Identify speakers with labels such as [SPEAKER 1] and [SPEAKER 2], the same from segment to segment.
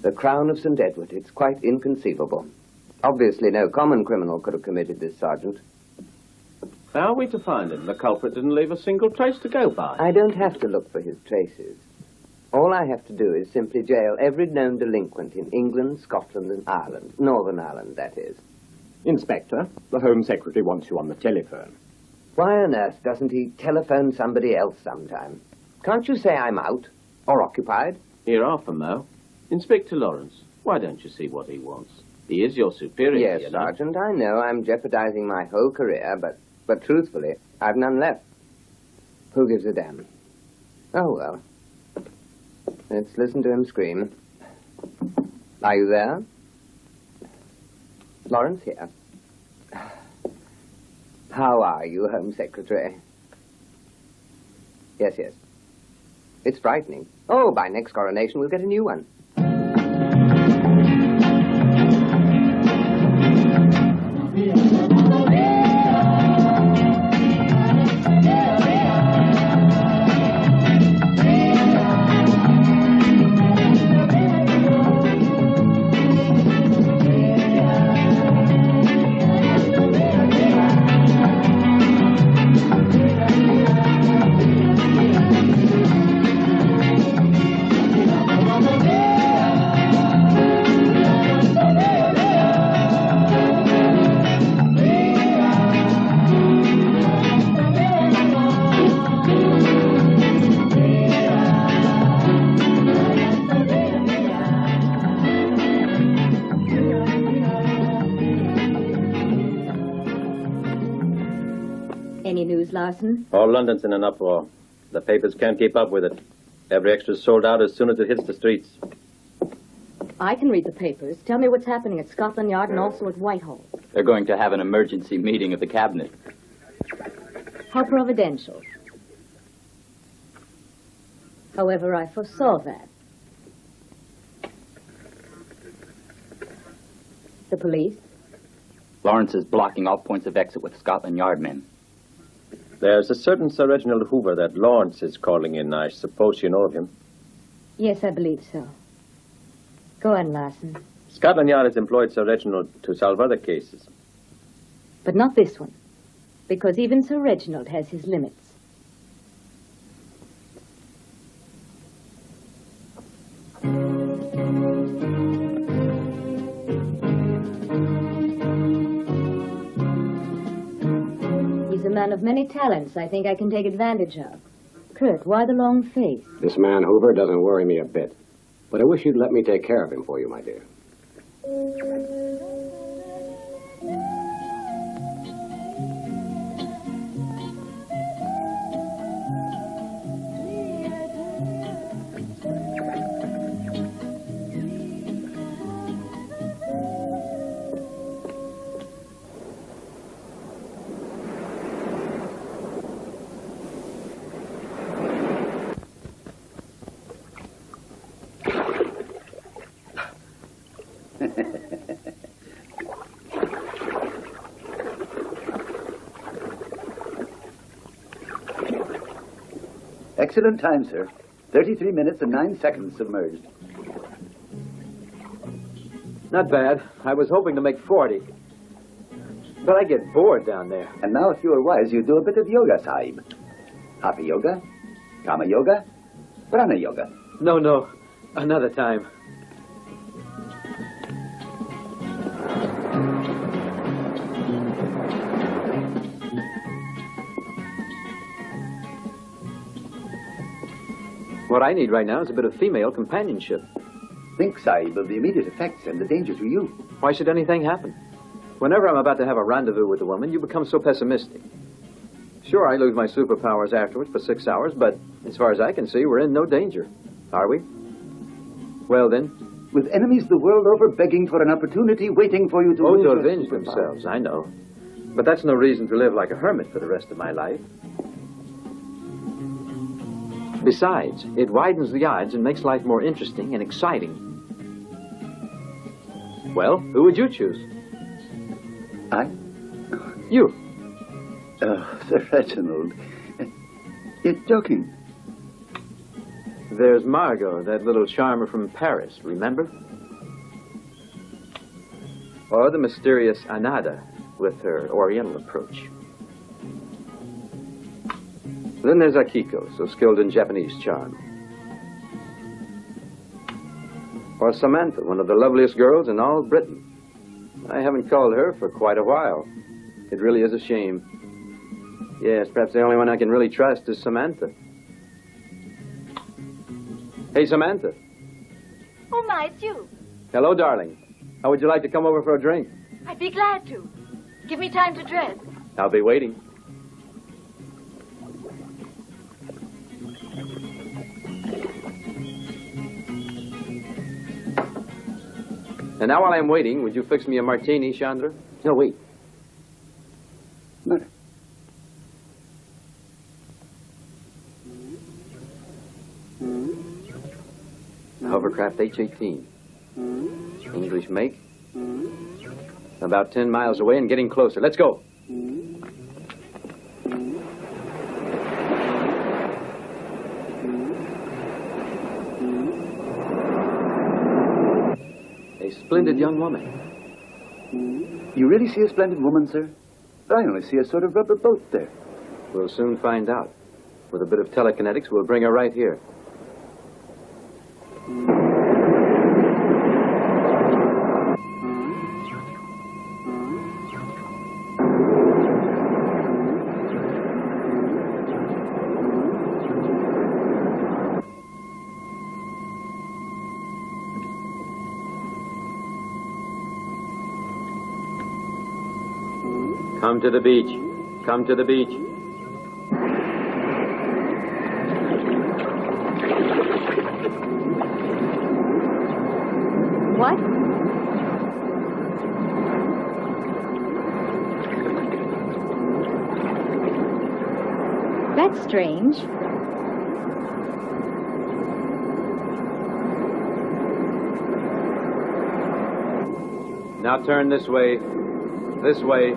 [SPEAKER 1] The crown of St. Edward. It's quite inconceivable. Obviously, no common criminal could have committed this, Sergeant.
[SPEAKER 2] How are we to find him? The culprit didn't leave a single trace to go by.
[SPEAKER 1] I don't have to look for his traces. All I have to do is simply jail every known delinquent in England, Scotland, and Ireland. Northern Ireland, that is.
[SPEAKER 3] Inspector, the Home Secretary wants you on the telephone.
[SPEAKER 1] Why on earth doesn't he telephone somebody else sometime? Can't you say I'm out or occupied?
[SPEAKER 2] Here often, though. Inspector Lawrence, why don't you see what he wants? He is your superior,
[SPEAKER 1] Yes, Sergeant, I know I'm jeopardizing my whole career, but truthfully, I've none left. Who gives a damn? Oh, well. Let's listen to him scream. Are you there? Lawrence here. How are you, Home Secretary? Yes, yes. It's frightening. Oh, by next coronation we'll get a new one.
[SPEAKER 4] Any news, Larson?
[SPEAKER 5] All London's in an uproar. The papers can't keep up with it. Every extra's sold out as soon as it hits the streets.
[SPEAKER 4] I can read the papers. Tell me what's happening at Scotland Yard and also at Whitehall.
[SPEAKER 6] They're going to have an emergency meeting of the cabinet.
[SPEAKER 4] How providential. However, I foresaw that. The police?
[SPEAKER 6] Lawrence is blocking all points of exit with Scotland Yard men.
[SPEAKER 5] There's a certain Sir Reginald Hoover that Lawrence is calling in. I suppose you know of him.
[SPEAKER 4] Yes, I believe so. Go on, Larson.
[SPEAKER 5] Scotland Yard has employed Sir Reginald to solve other cases.
[SPEAKER 4] But not this one. Because even Sir Reginald has his limits. He's a man of many talents I think I can take advantage of. Kurt, why the long face?
[SPEAKER 3] This man, Hoover, doesn't worry me a bit. But I wish you'd let me take care of him for you, my dear.
[SPEAKER 7] Excellent time, sir. 33 minutes and 9 seconds submerged.
[SPEAKER 8] Not bad. I was hoping to make 40. But I get bored down there.
[SPEAKER 7] And now, if you are wise, you do a bit of yoga, Sahib. Hatha yoga, Kama yoga, Prana yoga.
[SPEAKER 8] No. Another time. What I need right now is a bit of female companionship.
[SPEAKER 7] Think, Sahib, of the immediate effects and the danger to you.
[SPEAKER 8] Why should anything happen? Whenever I'm about to have a rendezvous with a woman, you become so pessimistic. Sure, I lose my superpowers afterwards for 6 hours, but as far as I can see, we're in no danger. Are we? Well, then.
[SPEAKER 7] With enemies the world over begging for an opportunity, waiting for you to...
[SPEAKER 8] Oh, to avenge themselves, I know. But that's no reason to live like a hermit for the rest of my life. Besides, it widens the odds and makes life more interesting and exciting. Well, who would you choose?
[SPEAKER 7] I?
[SPEAKER 8] You.
[SPEAKER 7] Oh, Sir Reginald. You're joking.
[SPEAKER 8] There's Margot, that little charmer from Paris, remember? Or the mysterious Anada with her oriental approach. Then there's Akiko, so skilled in Japanese charm. Or Samantha, one of the loveliest girls in all Britain. I haven't called her for quite a while. It really is a shame. Yes, perhaps the only one I can really trust is Samantha. Hey, Samantha.
[SPEAKER 9] Oh, my, it's you.
[SPEAKER 8] Hello, darling. How would you like to come over for a drink?
[SPEAKER 9] I'd be glad to. Give me time to dress.
[SPEAKER 8] I'll be waiting. And now while I'm waiting, would you fix me a martini, Chandra?
[SPEAKER 3] No, wait.
[SPEAKER 7] Murder.
[SPEAKER 8] Hovercraft H-18. English make. About 10 miles away and getting closer. Let's go. A splendid young woman.
[SPEAKER 7] You really see a splendid woman, sir? I only see a sort of rubber boat there.
[SPEAKER 8] We'll soon find out. With a bit of telekinetics, we'll bring her right here. Come to the beach. Come to the beach.
[SPEAKER 4] What? That's strange.
[SPEAKER 8] Now turn this way. This way.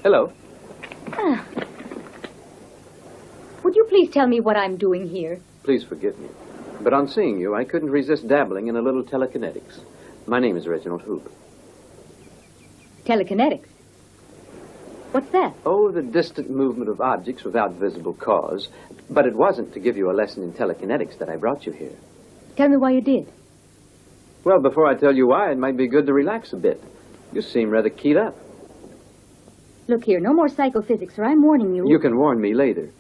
[SPEAKER 8] Hello.
[SPEAKER 4] Would you please tell me what I'm doing here?
[SPEAKER 8] Please forgive me. But on seeing you, I couldn't resist dabbling in a little telekinetics. My name is Reginald Hooper.
[SPEAKER 4] Telekinetics. What's that?
[SPEAKER 8] Oh, the distant movement of objects without visible cause. But it wasn't to give you a lesson in telekinetics that I brought you here.
[SPEAKER 4] Tell me why you did.
[SPEAKER 8] Well, before I tell you why, it might be good to relax a bit. You seem rather keyed up.
[SPEAKER 4] Look here, no more psychophysics, or I'm warning you.
[SPEAKER 8] You can warn me later.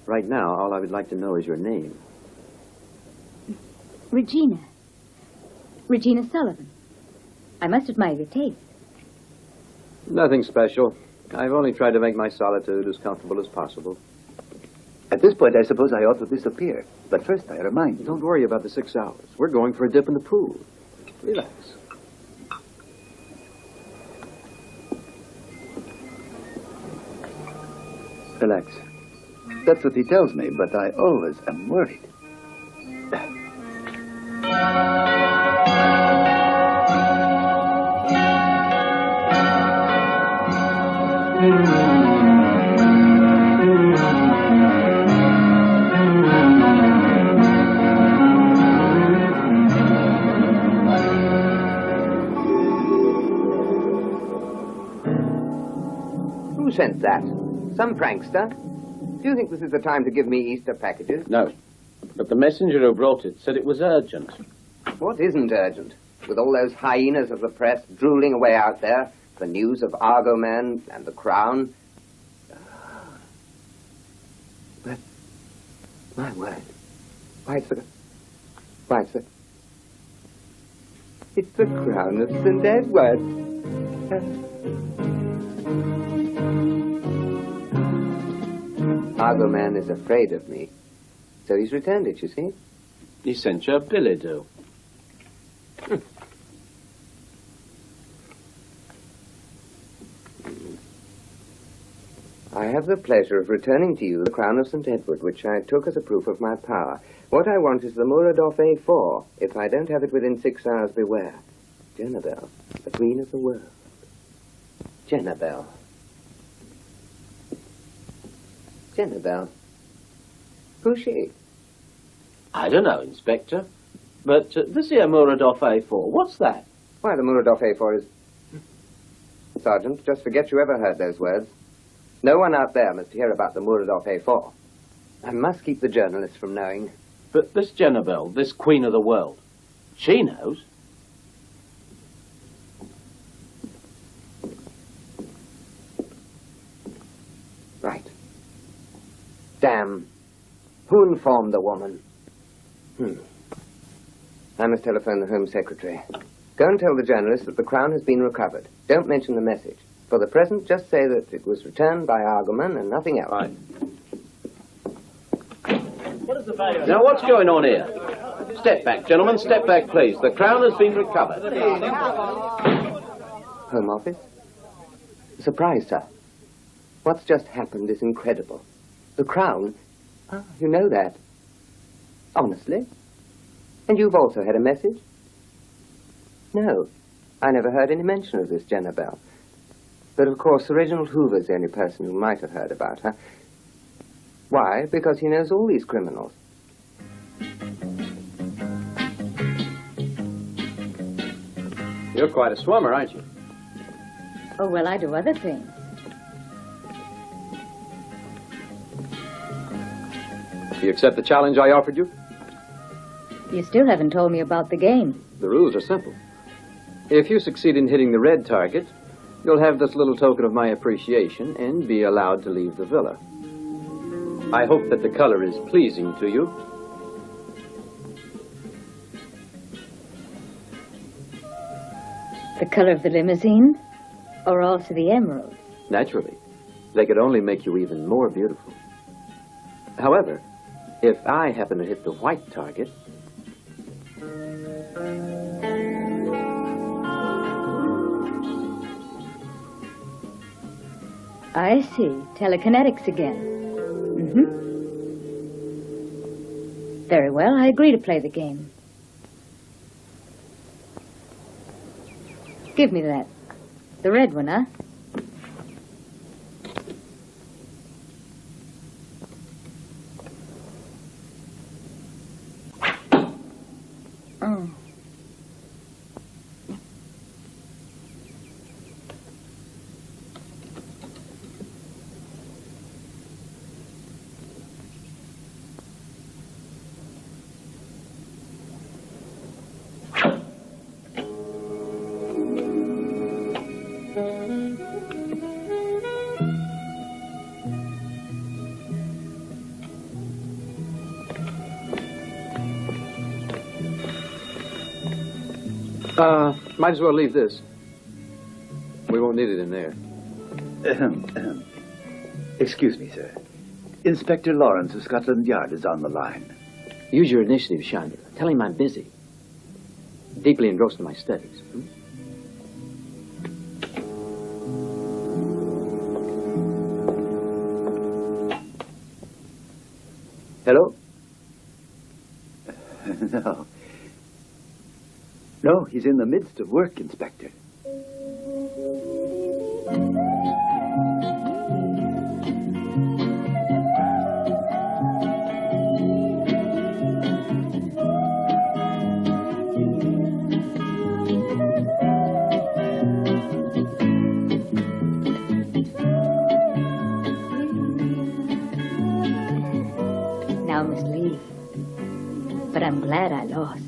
[SPEAKER 8] Right now, all I would like to know is your name.
[SPEAKER 4] Regina. Regina Sullivan. I must admire your taste.
[SPEAKER 8] Nothing special. I've only tried to make my solitude as comfortable as possible.
[SPEAKER 7] At this point, I suppose I ought to disappear. But first, I remind you.
[SPEAKER 8] Don't worry about the 6 hours. We're going for a dip in the pool. Relax.
[SPEAKER 7] Relax. That's what he tells me, but I always am worried.
[SPEAKER 1] Who sent that? Some prankster? Do you think this is the time to give me Easter packages?
[SPEAKER 2] No. But the messenger who brought it said it was urgent.
[SPEAKER 1] What isn't urgent? With all those hyenas of the press drooling away out there for news of Argoman and the Crown. But, my word, it's the Crown of St. Edward. Argoman is afraid of me, so he's returned it, you see.
[SPEAKER 2] He sent you a billet doux.
[SPEAKER 1] I have the pleasure of returning to you the crown of St. Edward, which I took as a proof of my power. What I want is the Muradov A4. If I don't have it within 6 hours, beware. Jennabel, the queen of the world. Jennabel. Jennabel. Who's she?
[SPEAKER 2] I don't know, Inspector. But this here Muradov A4, what's that?
[SPEAKER 1] Why, the Muradov A4 is... Sergeant, just forget you ever heard those words. No one out there must hear about the Muradov A4. I must keep the journalists from knowing.
[SPEAKER 2] But this Jennabel, this queen of the world, she knows.
[SPEAKER 1] Right. Damn. Who informed the woman? I must telephone the Home Secretary. Go and tell the journalists that the crown has been recovered. Don't mention the message. For the present, just say that it was returned by Argoman and nothing else.
[SPEAKER 2] Right. Now, what's going on here? Step back, gentlemen, step back, please. The crown has been recovered.
[SPEAKER 1] Home Office? Surprise, sir. What's just happened is incredible. The crown? Ah, you know that. Honestly? And you've also had a message? No, I never heard any mention of this Jennabel. But of course, Reginald Hoover's the only person who might have heard about her. Why? Because he knows all these criminals.
[SPEAKER 8] You're quite a swimmer, aren't you?
[SPEAKER 4] Oh, well, I do other things.
[SPEAKER 8] Do you accept the challenge I offered you?
[SPEAKER 4] You still haven't told me about the game.
[SPEAKER 8] The rules are simple. If you succeed in hitting the red target, you'll have this little token of my appreciation and be allowed to leave the villa. I hope that the color is pleasing to you.
[SPEAKER 4] The color of the limousine? Or also the emerald?
[SPEAKER 8] Naturally. They could only make you even more beautiful. However, if I happen to hit the white target,
[SPEAKER 4] I see. Telekinetics again. Very well, I agree to play the game. Give me that. The red one, huh? Oh.
[SPEAKER 8] Might as well leave this. We won't need it in there.
[SPEAKER 7] Excuse me, sir. Inspector Lawrence of Scotland Yard is on the line.
[SPEAKER 8] Use your initiative, Shania. Tell him I'm busy. Deeply engrossed in my studies. Hello?
[SPEAKER 7] No. No, he's in the midst of work, Inspector.
[SPEAKER 4] promised leave. But I'm glad I lost.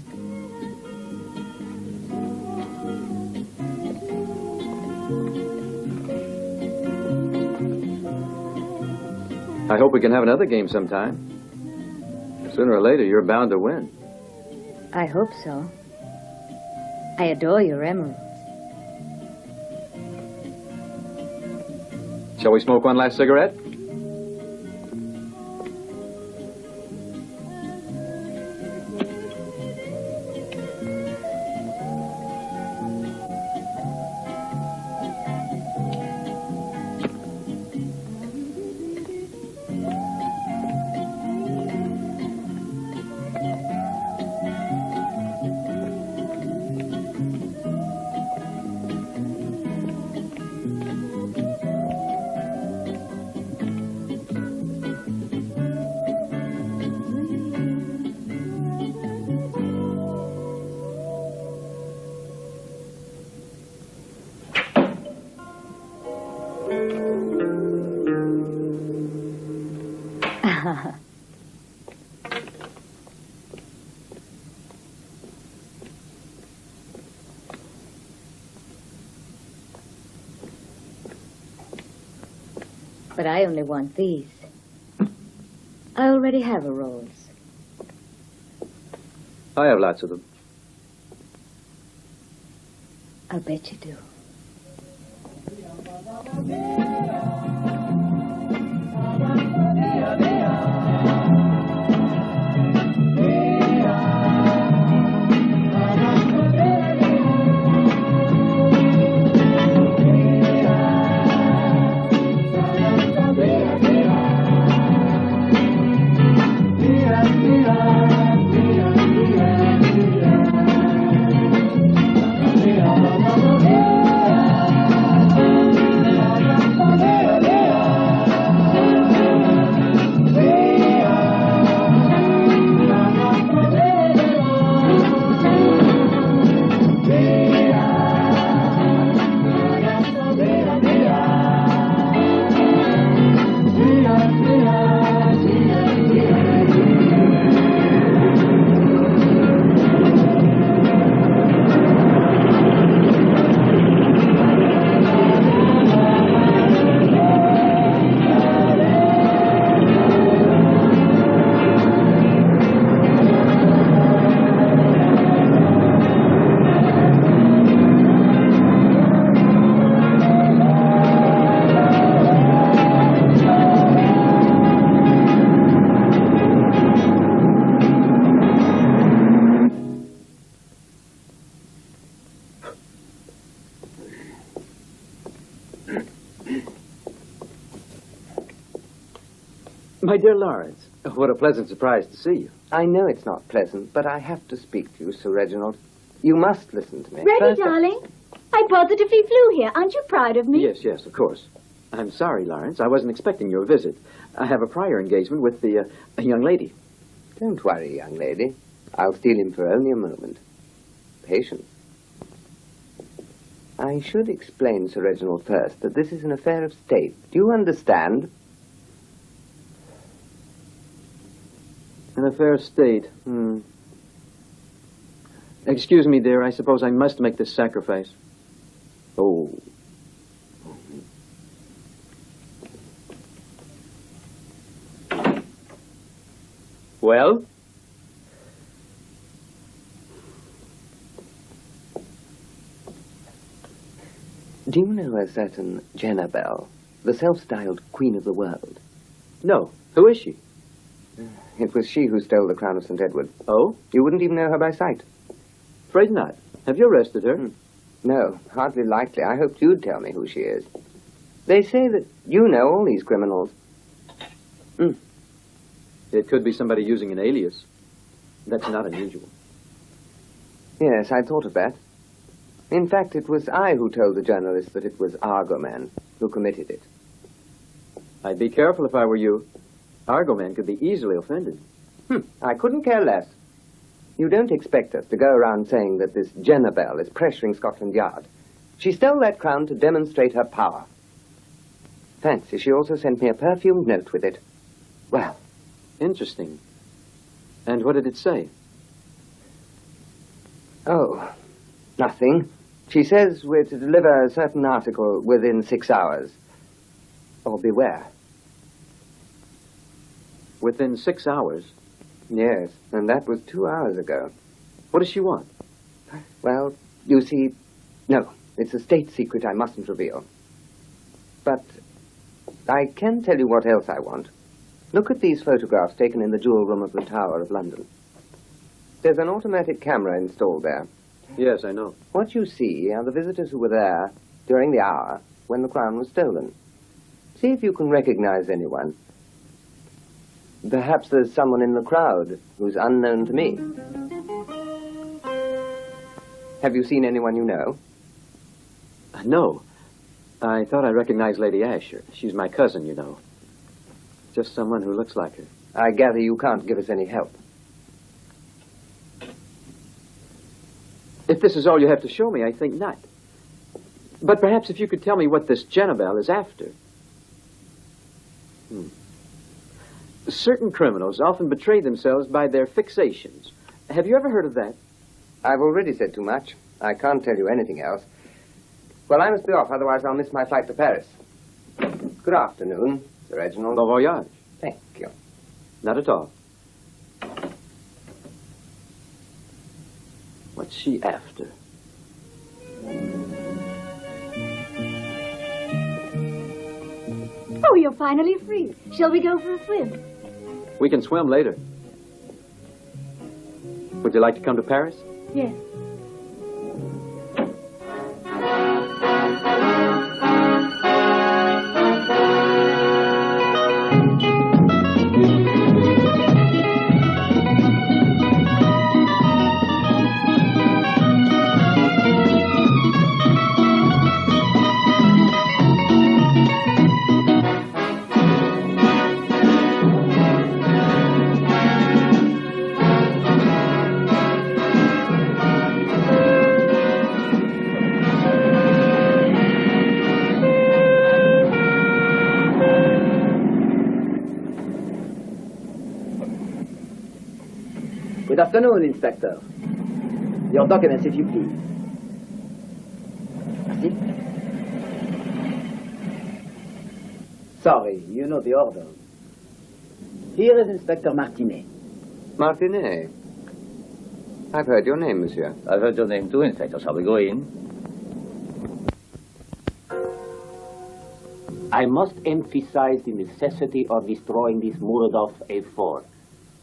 [SPEAKER 8] I hope we can have another game sometime. Sooner or later, you're bound to win.
[SPEAKER 4] I hope so. I adore your emeralds.
[SPEAKER 8] Shall we smoke one last cigarette?
[SPEAKER 4] But I only want these. I already have a rose.
[SPEAKER 8] I have lots of them.
[SPEAKER 4] I'll bet you do.
[SPEAKER 8] My dear Lawrence, what a pleasant surprise to see you.
[SPEAKER 1] I know it's not pleasant, but I have to speak to you, Sir Reginald. You must listen to me.
[SPEAKER 9] Ready,
[SPEAKER 1] First,
[SPEAKER 9] darling? I positively flew here. Aren't you proud of me?
[SPEAKER 8] Yes, of course. I'm sorry, Lawrence. I wasn't expecting your visit. I have a prior engagement with a young lady.
[SPEAKER 1] Don't worry, young lady. I'll steal him for only a moment. Patience. I should explain, Sir Reginald, first, that this is an affair of state. Do you understand?
[SPEAKER 8] An affair of state. Excuse me, dear. I suppose I must make this sacrifice.
[SPEAKER 1] Oh.
[SPEAKER 8] Well?
[SPEAKER 1] Do you know a certain Jezebel, the self-styled Queen of the World?
[SPEAKER 8] No. Who is she?
[SPEAKER 1] It was she who stole the crown of St. Edward.
[SPEAKER 8] Oh?
[SPEAKER 1] You wouldn't even know her by sight.
[SPEAKER 8] Afraid not. Have you arrested her?
[SPEAKER 1] No, hardly likely. I hoped you'd tell me who she is. They say that you know all these criminals.
[SPEAKER 8] It could be somebody using an alias. That's not unusual.
[SPEAKER 1] Yes, I thought of that. In fact, it was I who told the journalist that it was Argoman who committed it.
[SPEAKER 8] I'd be careful if I were you. Argoman could be easily offended.
[SPEAKER 1] I couldn't care less. You don't expect us to go around saying that this Jezebel is pressuring Scotland Yard. She stole that crown to demonstrate her power. Fancy, she also sent me a perfumed note with it. Well,
[SPEAKER 8] Interesting. And what did it say?
[SPEAKER 1] Oh, nothing. She says we're to deliver a certain article within 6 hours. Or beware.
[SPEAKER 8] Within 6 hours?
[SPEAKER 1] Yes, and that was 2 hours ago.
[SPEAKER 8] What does she want?
[SPEAKER 1] Well, you see, no, it's a state secret I mustn't reveal. But I can tell you what else I want. Look at these photographs taken in the jewel room of the Tower of London. There's an automatic camera installed there.
[SPEAKER 8] Yes, I know.
[SPEAKER 1] What you see are the visitors who were there during the hour when the crown was stolen. See if you can recognize anyone. Perhaps there's someone in the crowd who's unknown to me. Have you seen anyone you know?
[SPEAKER 8] No. I thought I recognized Lady Asher. She's my cousin, you know. Just someone who looks like her.
[SPEAKER 1] I gather you can't give us any help.
[SPEAKER 8] If this is all you have to show me, I think not. But perhaps if you could tell me what this Jenabel is after. Certain criminals often betray themselves by their fixations. Have you ever heard of that?
[SPEAKER 1] I've already said too much. I can't tell you anything else. Well, I must be off, otherwise I'll miss my flight to Paris. Good afternoon, Sir Reginald.
[SPEAKER 8] Bon voyage.
[SPEAKER 1] Thank you.
[SPEAKER 8] Not at all. What's she after?
[SPEAKER 9] Oh, you're finally free. Shall we go for a swim?
[SPEAKER 8] We can swim later. Would you like to come to Paris?
[SPEAKER 9] Yes.
[SPEAKER 7] Good afternoon, Inspector. Your documents, if you please. Merci. Sorry, you know the order. Here is Inspector Martinet.
[SPEAKER 1] Martinet. I've heard your name, monsieur.
[SPEAKER 10] I've heard your name too, Inspector. Shall we go in?
[SPEAKER 11] I must emphasize the necessity of destroying this Muradov A4,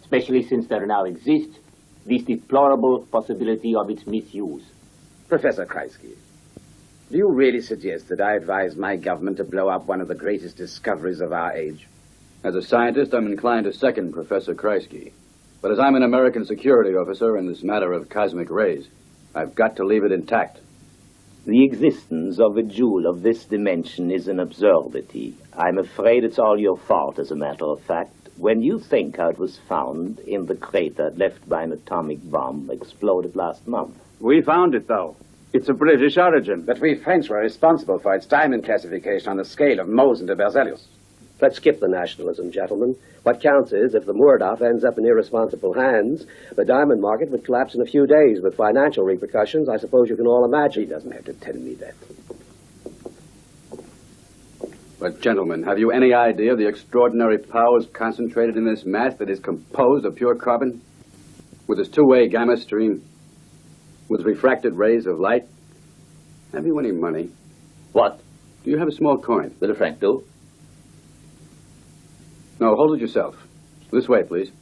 [SPEAKER 11] especially since there now exists this deplorable possibility of its misuse.
[SPEAKER 12] Professor Kreisky, do you really suggest that I advise my government to blow up one of the greatest discoveries of our age?
[SPEAKER 3] As a scientist, I'm inclined to second Professor Kreisky. But as I'm an American security officer in this matter of cosmic rays, I've got to leave it intact.
[SPEAKER 11] The existence of a jewel of this dimension is an absurdity. I'm afraid it's all your fault, as a matter of fact. When you think how it was found in the crater left by an atomic bomb exploded last month.
[SPEAKER 12] We found it, though. It's of British origin. But we French were responsible for its diamond classification on the scale of Mohs and Berzelius.
[SPEAKER 13] Let's skip the nationalism, gentlemen. What counts is if the Muradov ends up in irresponsible hands, the diamond market would collapse in a few days with financial repercussions I suppose you can all imagine.
[SPEAKER 12] He doesn't have to tell me that.
[SPEAKER 3] But, gentlemen, have you any idea of the extraordinary powers concentrated in this mass that is composed of pure carbon? With its two-way gamma stream, with refracted rays of light? Have you any money?
[SPEAKER 10] What?
[SPEAKER 3] Do you have a small coin?
[SPEAKER 10] Little Frank, do?
[SPEAKER 3] No, hold it yourself. This way, please.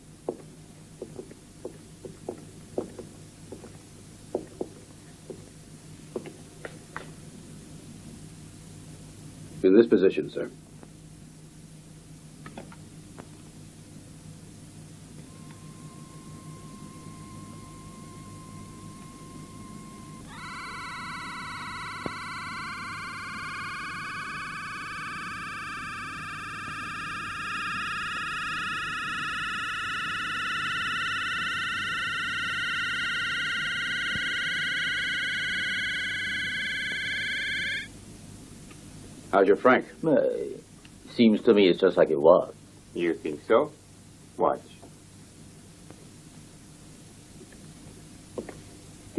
[SPEAKER 3] In this position, sir. How's your Frank?
[SPEAKER 10] Seems to me it's just like it was.
[SPEAKER 14] You think so? Watch.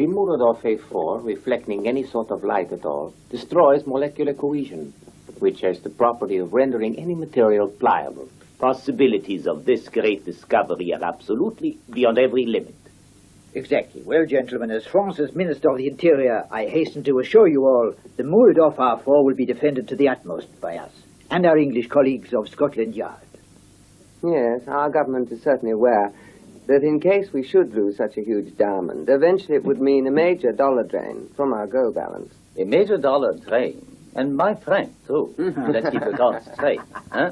[SPEAKER 14] The Muradov A4, reflecting any sort of light at all, destroys molecular cohesion, which has the property of rendering any material pliable.
[SPEAKER 11] Possibilities of this great discovery are absolutely beyond every limit.
[SPEAKER 15] Exactly. Well, gentlemen, as France's Minister of the Interior, I hasten to assure you all the Muradov R4 will be defended to the utmost by us and our English colleagues of Scotland Yard.
[SPEAKER 1] Yes, our government is certainly aware that in case we should lose such a huge diamond, eventually it would mean a major dollar drain from our gold balance.
[SPEAKER 10] A major dollar drain. And my friend, too. Let's keep the cards straight, huh?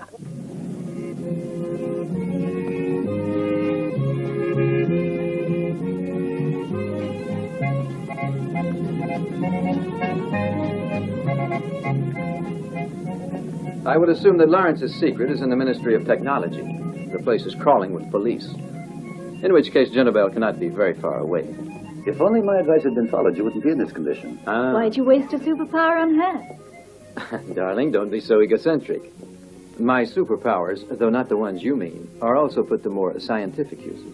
[SPEAKER 8] I would assume that Lawrence's secret is in the Ministry of Technology. The place is crawling with police. In which case, Jenabel cannot be very far away.
[SPEAKER 7] If only my advice had been followed, you wouldn't be in this condition.
[SPEAKER 9] Why'd you waste a superpower on her?
[SPEAKER 8] Darling, don't be so egocentric. My superpowers, though not the ones you mean, are also put to more scientific uses.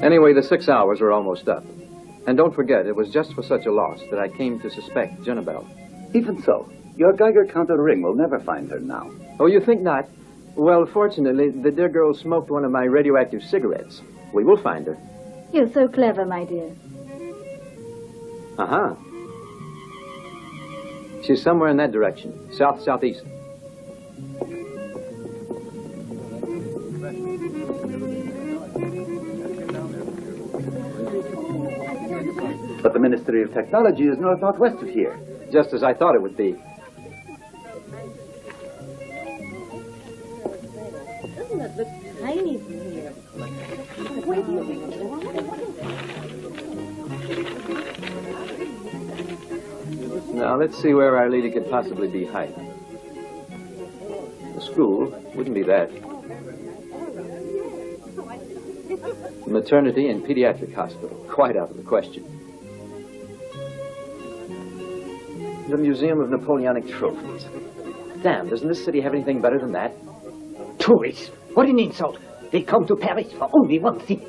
[SPEAKER 8] Anyway, the 6 hours were almost up. And don't forget, it was just for such a loss that I came to suspect Jenabel.
[SPEAKER 7] Even so, your Geiger counter ring will never find her now.
[SPEAKER 8] Oh, you think not? Well, fortunately, the dear girl smoked one of my radioactive cigarettes. We will find her.
[SPEAKER 9] You're so clever, my dear.
[SPEAKER 8] Uh-huh. She's somewhere in that direction, south-southeast.
[SPEAKER 7] But the Ministry of Technology is north-northwest of here.
[SPEAKER 8] Just as I thought it would be.
[SPEAKER 4] Doesn't that look tiny from here? Where do you think
[SPEAKER 8] Now, let's see where our leader could possibly be hiding. The school wouldn't be that. Maternity and pediatric hospital, quite out of the question. The Museum of Napoleonic Trophies. Damn, doesn't this city have anything better than that?
[SPEAKER 15] Tourists! What an insult! They come to Paris for only one thing.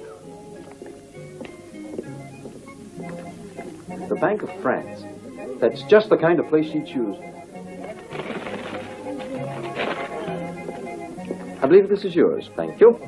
[SPEAKER 8] The Bank of France. That's just the kind of place she'd choose. I believe this is yours. Thank you.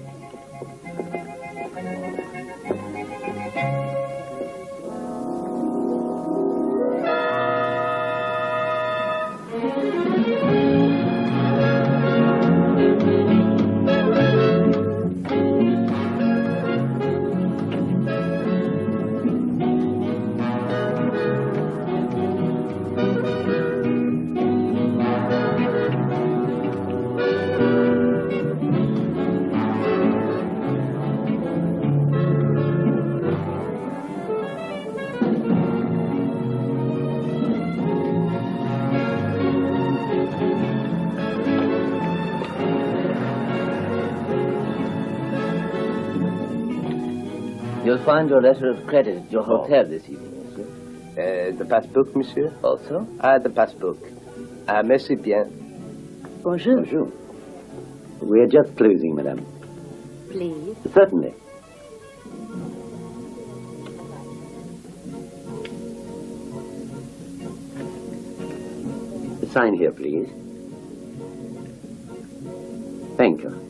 [SPEAKER 10] You'll find your letter of credit at your hotel this evening, monsieur.
[SPEAKER 16] The passbook, monsieur?
[SPEAKER 10] Also?
[SPEAKER 16] The passbook. Merci bien.
[SPEAKER 10] Bonjour.
[SPEAKER 16] Bonjour. We are just closing, madame.
[SPEAKER 4] Please.
[SPEAKER 16] Certainly. Sign here, please. Thank you.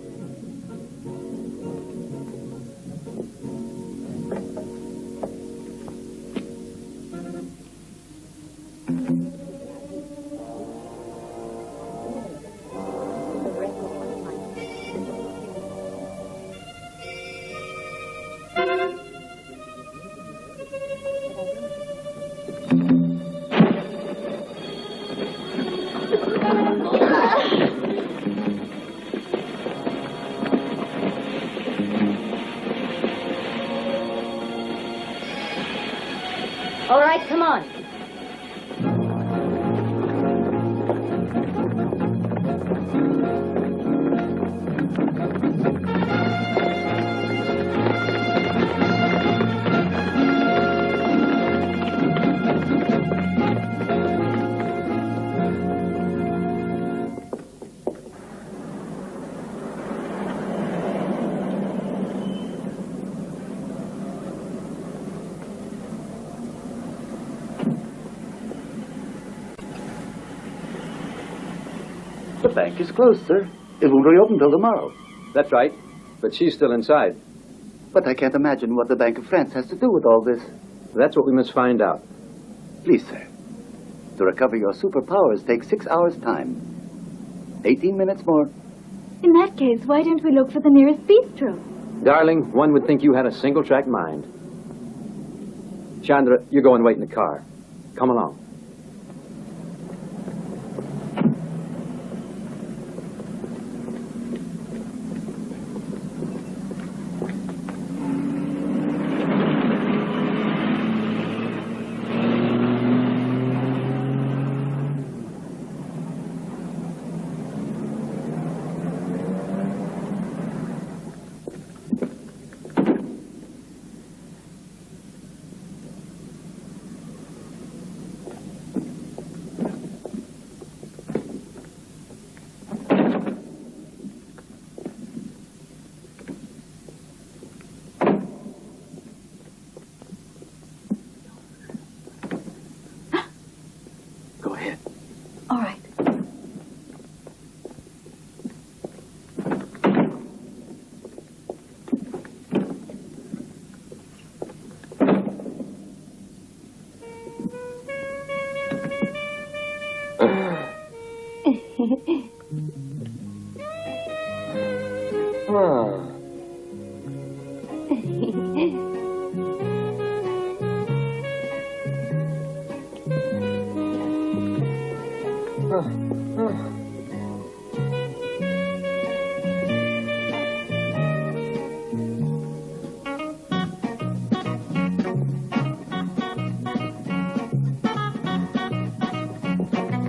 [SPEAKER 4] All right, come on.
[SPEAKER 7] The bank is closed, sir. It won't reopen till tomorrow.
[SPEAKER 8] That's right. But she's still inside.
[SPEAKER 7] But I can't imagine what the Bank of France has to do with all this.
[SPEAKER 8] That's what we must find out.
[SPEAKER 7] Please, sir. To recover your superpowers takes 6 hours' time. 18 minutes more.
[SPEAKER 9] In that case, why don't we look for the nearest bistro?
[SPEAKER 8] Darling, one would think you had a single-track mind. Chandra, you go and wait in the car. Come along.
[SPEAKER 9] All right.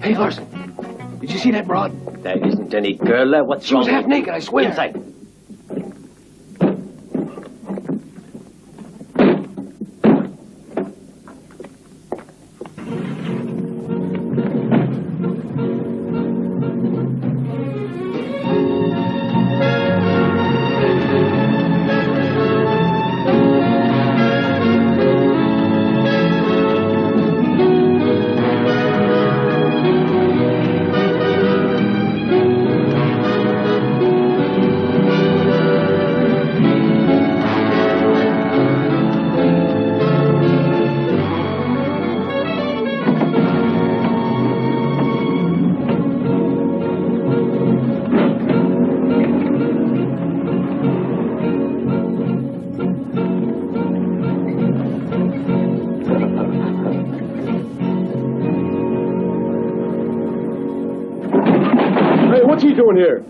[SPEAKER 17] Hey, Larson, did you see that broad?
[SPEAKER 10] There isn't any girl there. What's
[SPEAKER 17] She
[SPEAKER 10] wrong?
[SPEAKER 17] was half naked, I swear.
[SPEAKER 10] Inside.
[SPEAKER 17] What's he doing here?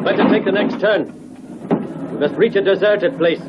[SPEAKER 10] Better take the next turn. We must reach a deserted place.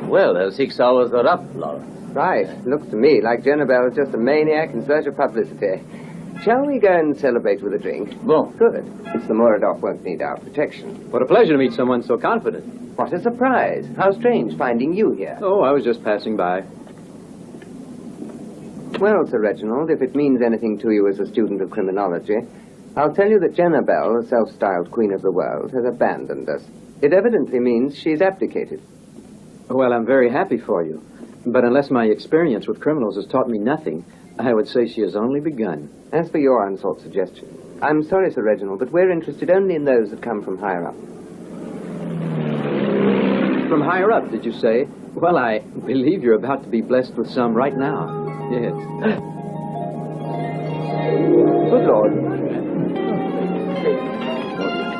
[SPEAKER 10] Well, the 6 hours are up, Lawrence.
[SPEAKER 1] Right. Looks to me like Jenna is just a maniac in search of publicity. Shall we go and celebrate with a drink?
[SPEAKER 10] Bon.
[SPEAKER 1] Good. The Muradov won't need our protection.
[SPEAKER 8] What a pleasure to meet someone so confident.
[SPEAKER 1] What a surprise. How strange finding you here.
[SPEAKER 8] Oh, I was just passing by.
[SPEAKER 1] Well, Sir Reginald, if it means anything to you as a student of criminology, I'll tell you that Jenna, the self-styled queen of the world, has abandoned us. It evidently means she's abdicated.
[SPEAKER 8] Well, I'm very happy for you. But unless my experience with criminals has taught me nothing, I would say she has only begun.
[SPEAKER 1] As for your unsought suggestion, I'm sorry, Sir Reginald, but we're interested only in those that come from higher up.
[SPEAKER 8] From higher up, did you say? Well, I believe you're about to be blessed with some right now. Yes.
[SPEAKER 1] Good Lord.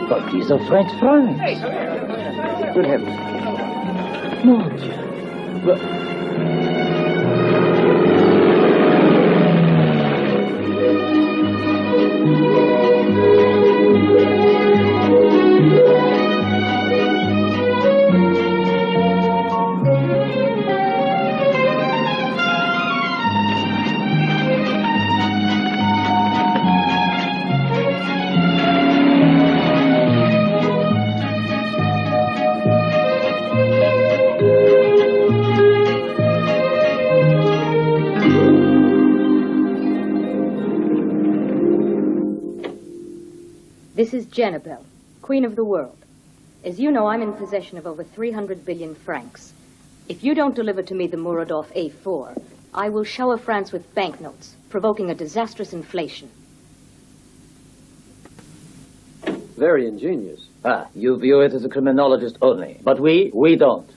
[SPEAKER 10] But these are French francs.
[SPEAKER 1] Good heavens.
[SPEAKER 10] Mon Dieu. But...
[SPEAKER 4] This is Jenabel, Queen of the World. As you know, I'm in possession of over 300 billion francs. If you don't deliver to me the Muradov A4, I will shower France with banknotes, provoking a disastrous inflation.
[SPEAKER 8] Very ingenious.
[SPEAKER 10] Ah, you view it as a criminologist only. But we don't.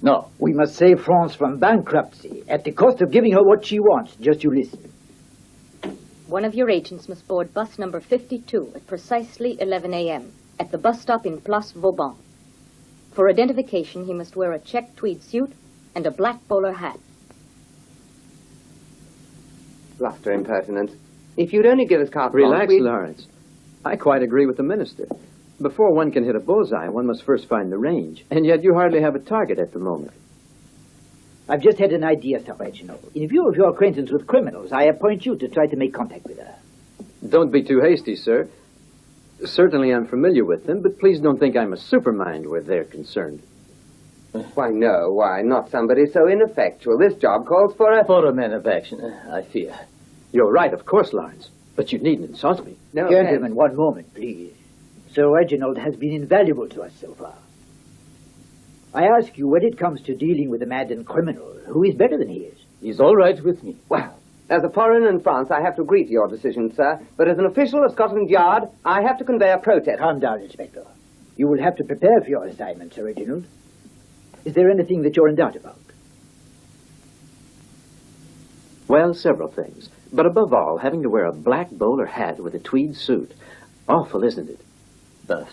[SPEAKER 10] No.
[SPEAKER 15] We must save France from bankruptcy at the cost of giving her what she wants. Just you listen.
[SPEAKER 4] One of your agents must board bus number 52 at precisely 11 a.m. at the bus stop in Place Vauban. For identification, he must wear a check tweed suit and a black bowler hat.
[SPEAKER 1] Bluster impertinent. If you'd only give us carte
[SPEAKER 8] Relax,
[SPEAKER 1] blanche,
[SPEAKER 8] Lawrence. I quite agree with the minister. Before one can hit a bullseye, one must first find the range. And yet you hardly have a target at the moment.
[SPEAKER 15] I've just had an idea, Sir Reginald. In view of your acquaintance with criminals, I appoint you to try to make contact with her.
[SPEAKER 8] Don't be too hasty, sir. Certainly I'm familiar with them, but please don't think I'm a supermind where they're concerned.
[SPEAKER 1] Why, no, why, not somebody so ineffectual. This job calls for a...
[SPEAKER 10] For a man of action, I fear.
[SPEAKER 8] You're right, of course, Lawrence. But you needn't insult me.
[SPEAKER 1] No,
[SPEAKER 15] Gentlemen, one moment, please. Sir Reginald has been invaluable to us so far. I ask you, when it comes to dealing with a maddened criminal, who is better than he is?
[SPEAKER 10] He's all right with me.
[SPEAKER 1] Well, as a foreigner in France, I have to agree to your decision, sir. But as an official of Scotland Yard, I have to convey a protest.
[SPEAKER 15] Calm down, Inspector. You will have to prepare for your assignment, Sir Reginald. Is there anything that you're in doubt about?
[SPEAKER 8] Well, several things. But above all, having to wear a black bowler hat with a tweed suit. Awful, isn't it?
[SPEAKER 10] But...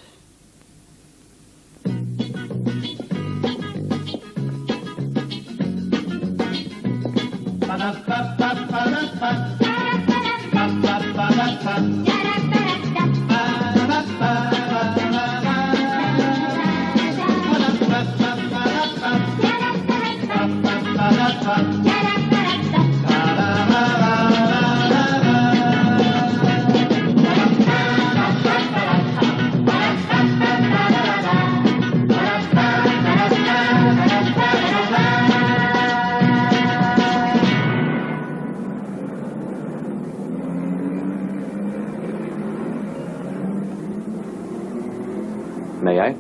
[SPEAKER 18] May I?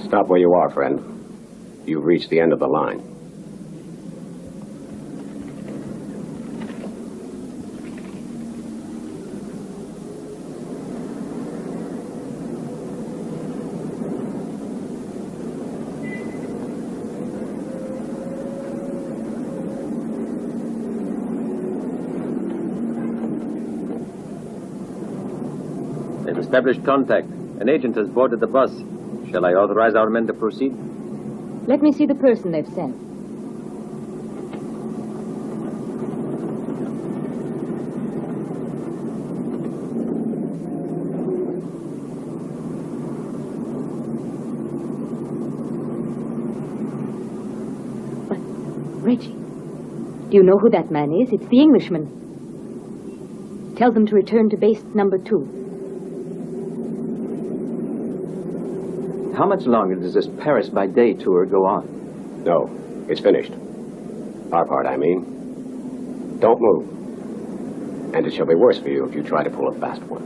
[SPEAKER 18] Stop where you are, friend. You've reached the end of the line.
[SPEAKER 5] They've established contact. An agent has boarded the bus. Shall I authorize our men to proceed?
[SPEAKER 4] Let me see the person they've sent. But, Reggie, do you know who that man is? It's the Englishman. Tell them to return to base number 2.
[SPEAKER 8] How much longer does this Paris by day tour go on?
[SPEAKER 18] No, it's finished. Our part, I mean. Don't move. And it shall be worse for you if you try to pull a fast one.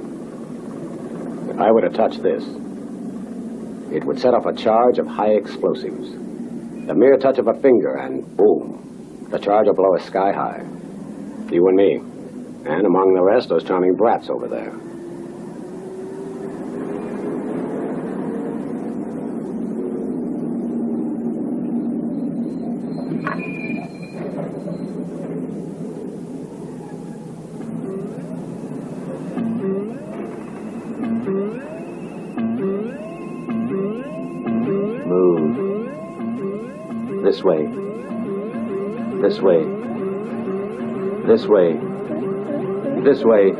[SPEAKER 18] If I were to touch this, it would set off a charge of high explosives. The mere touch of a finger and boom, the charge will blow us sky high. You and me. And among the rest, those charming brats over there.
[SPEAKER 8] This way. This way. This way. This way.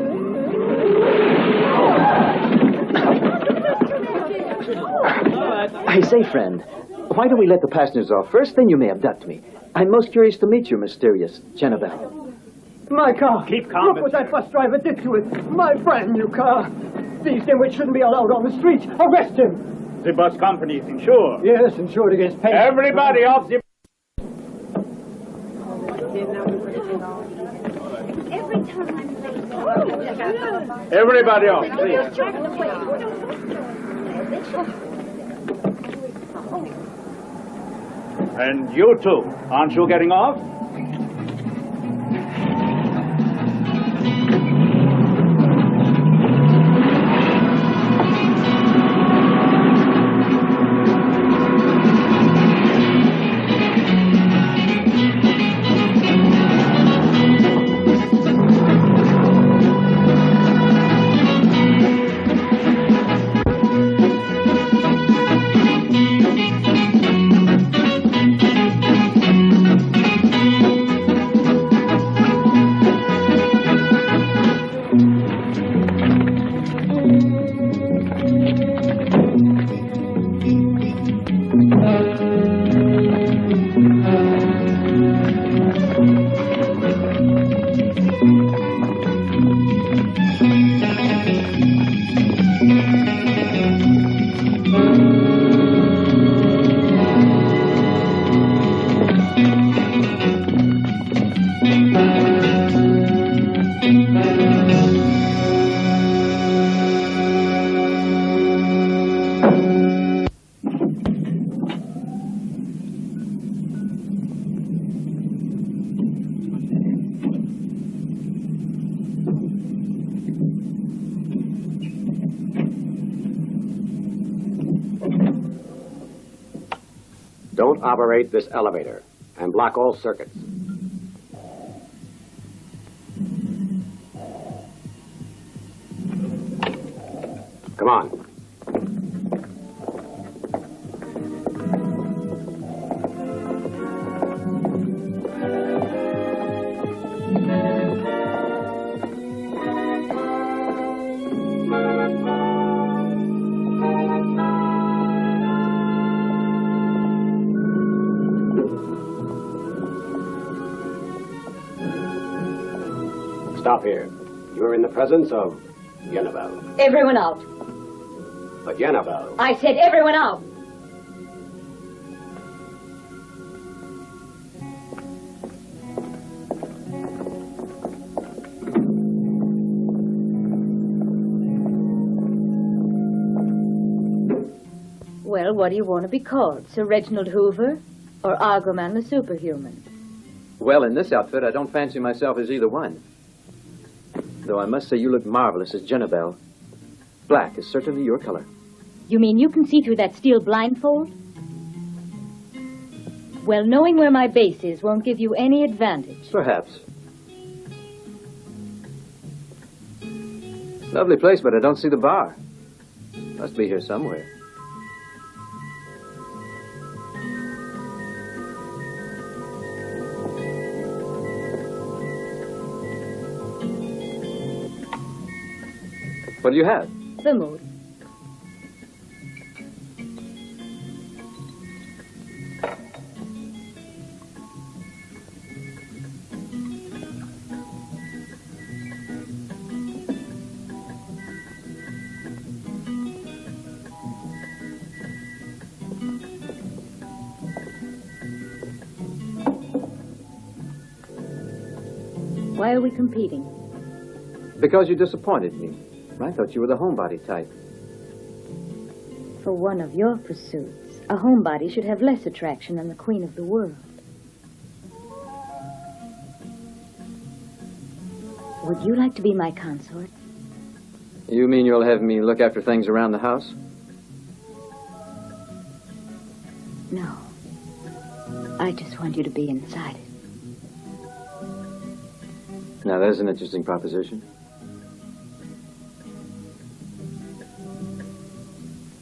[SPEAKER 8] I say, friend, why don't we let the passengers off first, then you may abduct me. I'm most curious to meet your mysterious Jenabelle.
[SPEAKER 19] My car!
[SPEAKER 20] Keep calm.
[SPEAKER 19] Look what that bus driver did to it! My brand new car! These dimwits shouldn't be allowed on the streets! Arrest him!
[SPEAKER 20] The bus company is insured.
[SPEAKER 19] Yes, insured against pain.
[SPEAKER 20] Everybody off the... Everybody off, please. And you too. Aren't you getting off?
[SPEAKER 18] Don't operate this elevator and block all circuits. Come on. Stop here. You're in the presence of Yenabel.
[SPEAKER 4] Everyone out.
[SPEAKER 18] But Yenabel.
[SPEAKER 4] I said everyone out. Well, what do you want to be called? Sir Reginald Hoover or Argoman the Superhuman?
[SPEAKER 8] Well, in this outfit, I don't fancy myself as either one. Though I must say you look marvelous as Jenabelle. Black is certainly your color.
[SPEAKER 4] You mean you can see through that steel blindfold? Well, knowing where my base is won't give you any advantage.
[SPEAKER 8] Perhaps. Lovely place, but I don't see the bar. Must be here somewhere. What do you have?
[SPEAKER 4] The mood. Why are we competing?
[SPEAKER 8] Because you disappointed me. I thought you were the homebody type.
[SPEAKER 4] For one of your pursuits. A homebody should have less attraction than the queen of the world. Would you like to be my consort?
[SPEAKER 8] You mean you'll have me look after things around the house?
[SPEAKER 4] No. I just want you to be inside it.
[SPEAKER 8] Now, there's an interesting proposition.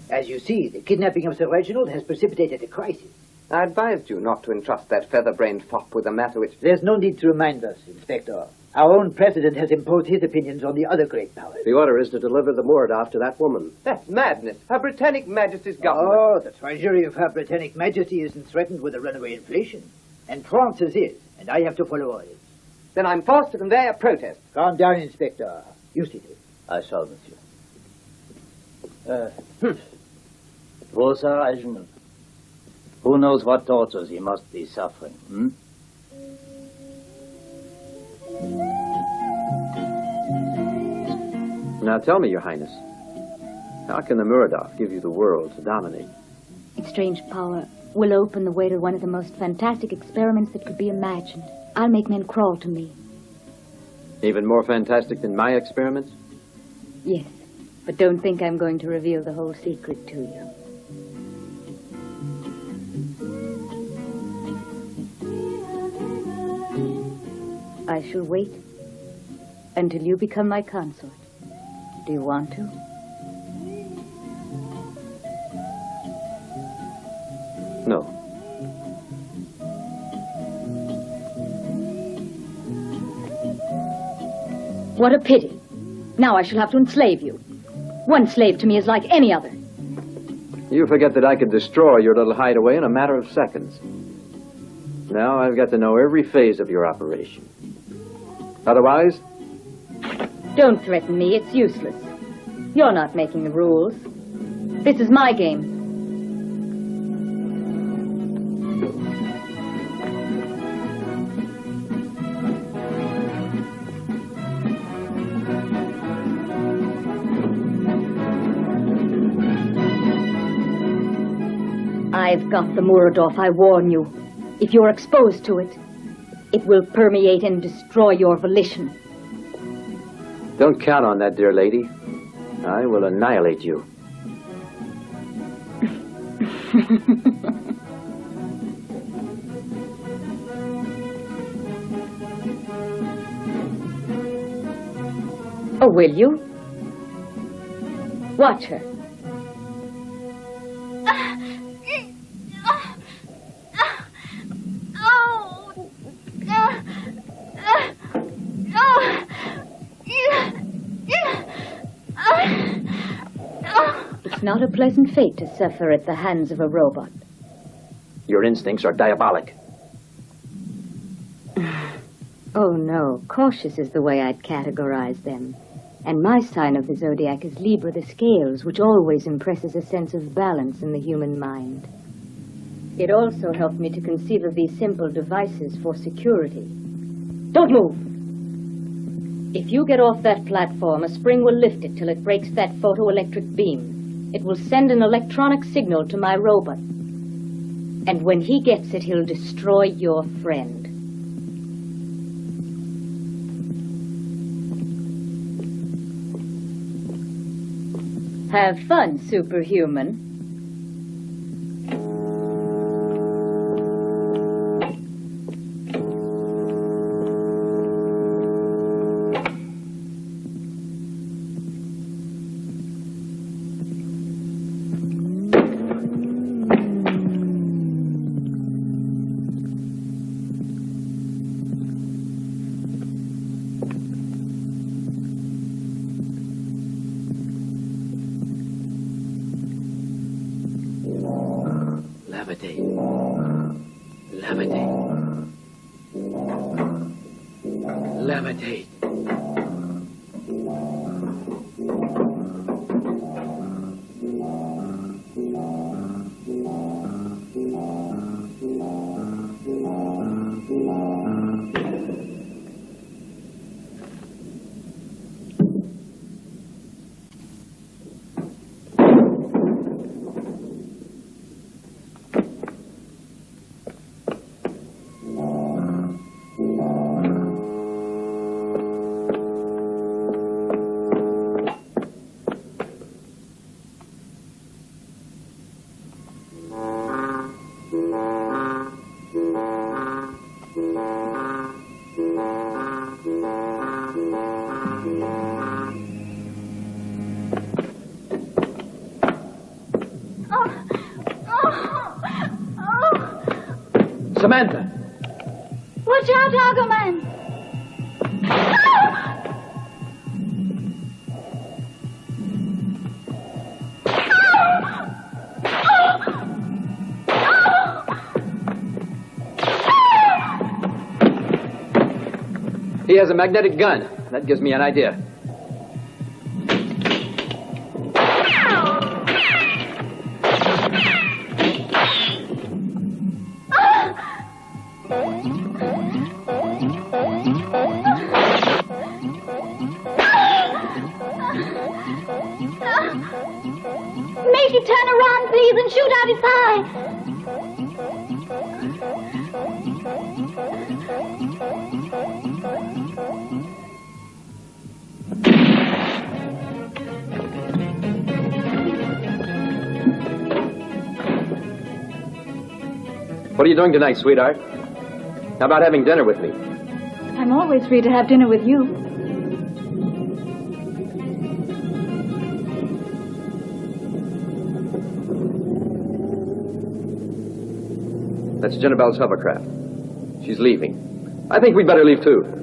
[SPEAKER 15] As you see, the kidnapping of Sir Reginald has precipitated a crisis.
[SPEAKER 1] I advised you not to entrust that feather-brained fop with a matter which...
[SPEAKER 15] There's no need to remind us, Inspector. Our own president has imposed his opinions on the other great powers.
[SPEAKER 13] The order is to deliver the Muradov to that woman.
[SPEAKER 1] That's madness. Her Britannic Majesty's government...
[SPEAKER 15] Oh, the treasury of Her Britannic Majesty isn't threatened with a runaway inflation. And France's is, and I have to follow orders.
[SPEAKER 1] Then I'm forced to convey a protest.
[SPEAKER 15] Calm down, Inspector. You see to it.
[SPEAKER 10] I shall, monsieur. Poor Sir Reginald. Who knows what tortures he must be suffering, hmm?
[SPEAKER 8] Now tell me, Your Highness, how can the Muradov give you the world to dominate?
[SPEAKER 4] Its strange power will open the way to one of the most fantastic experiments that could be imagined. I'll make men crawl to me.
[SPEAKER 8] Even more fantastic than my experiments?
[SPEAKER 4] Yes, but don't think I'm going to reveal the whole secret to you. I shall wait until you become my consort. Do you want to?
[SPEAKER 8] No.
[SPEAKER 4] What a pity. Now I shall have to enslave you. One slave to me is like any other.
[SPEAKER 8] You forget that I could destroy your little hideaway in a matter of seconds. Now I've got to know every phase of your operation. Otherwise...
[SPEAKER 4] Don't threaten me. It's useless. You're not making the rules. This is my game. I've got the Muradov, I warn you. If you're exposed to it, it will permeate and destroy your volition.
[SPEAKER 8] Don't count on that, dear lady. I will annihilate you.
[SPEAKER 4] Oh, will you? Watch her. It's not a pleasant fate to suffer at the hands of a robot.
[SPEAKER 8] Your instincts are diabolic.
[SPEAKER 4] Oh, no. Cautious is the way I'd categorize them. And my sign of the zodiac is Libra, the scales, which always impresses a sense of balance in the human mind. It also helped me to conceive of these simple devices for security. Don't move! If you get off that platform, a spring will lift it till it breaks that photoelectric beam. It will send an electronic signal to my robot. And when he gets it, he'll destroy your friend. Have fun, superhuman.
[SPEAKER 17] Levitate.
[SPEAKER 8] Samantha!
[SPEAKER 9] Watch out, Argoman!
[SPEAKER 8] He has a magnetic gun. That gives me an idea.
[SPEAKER 9] Make it turn around, please, and shoot out its eye.
[SPEAKER 8] What are you doing tonight, sweetheart? How about having dinner with me?
[SPEAKER 9] I'm always free to have dinner with you.
[SPEAKER 8] That's Jenabel's hovercraft. She's leaving. I think we'd better leave, too.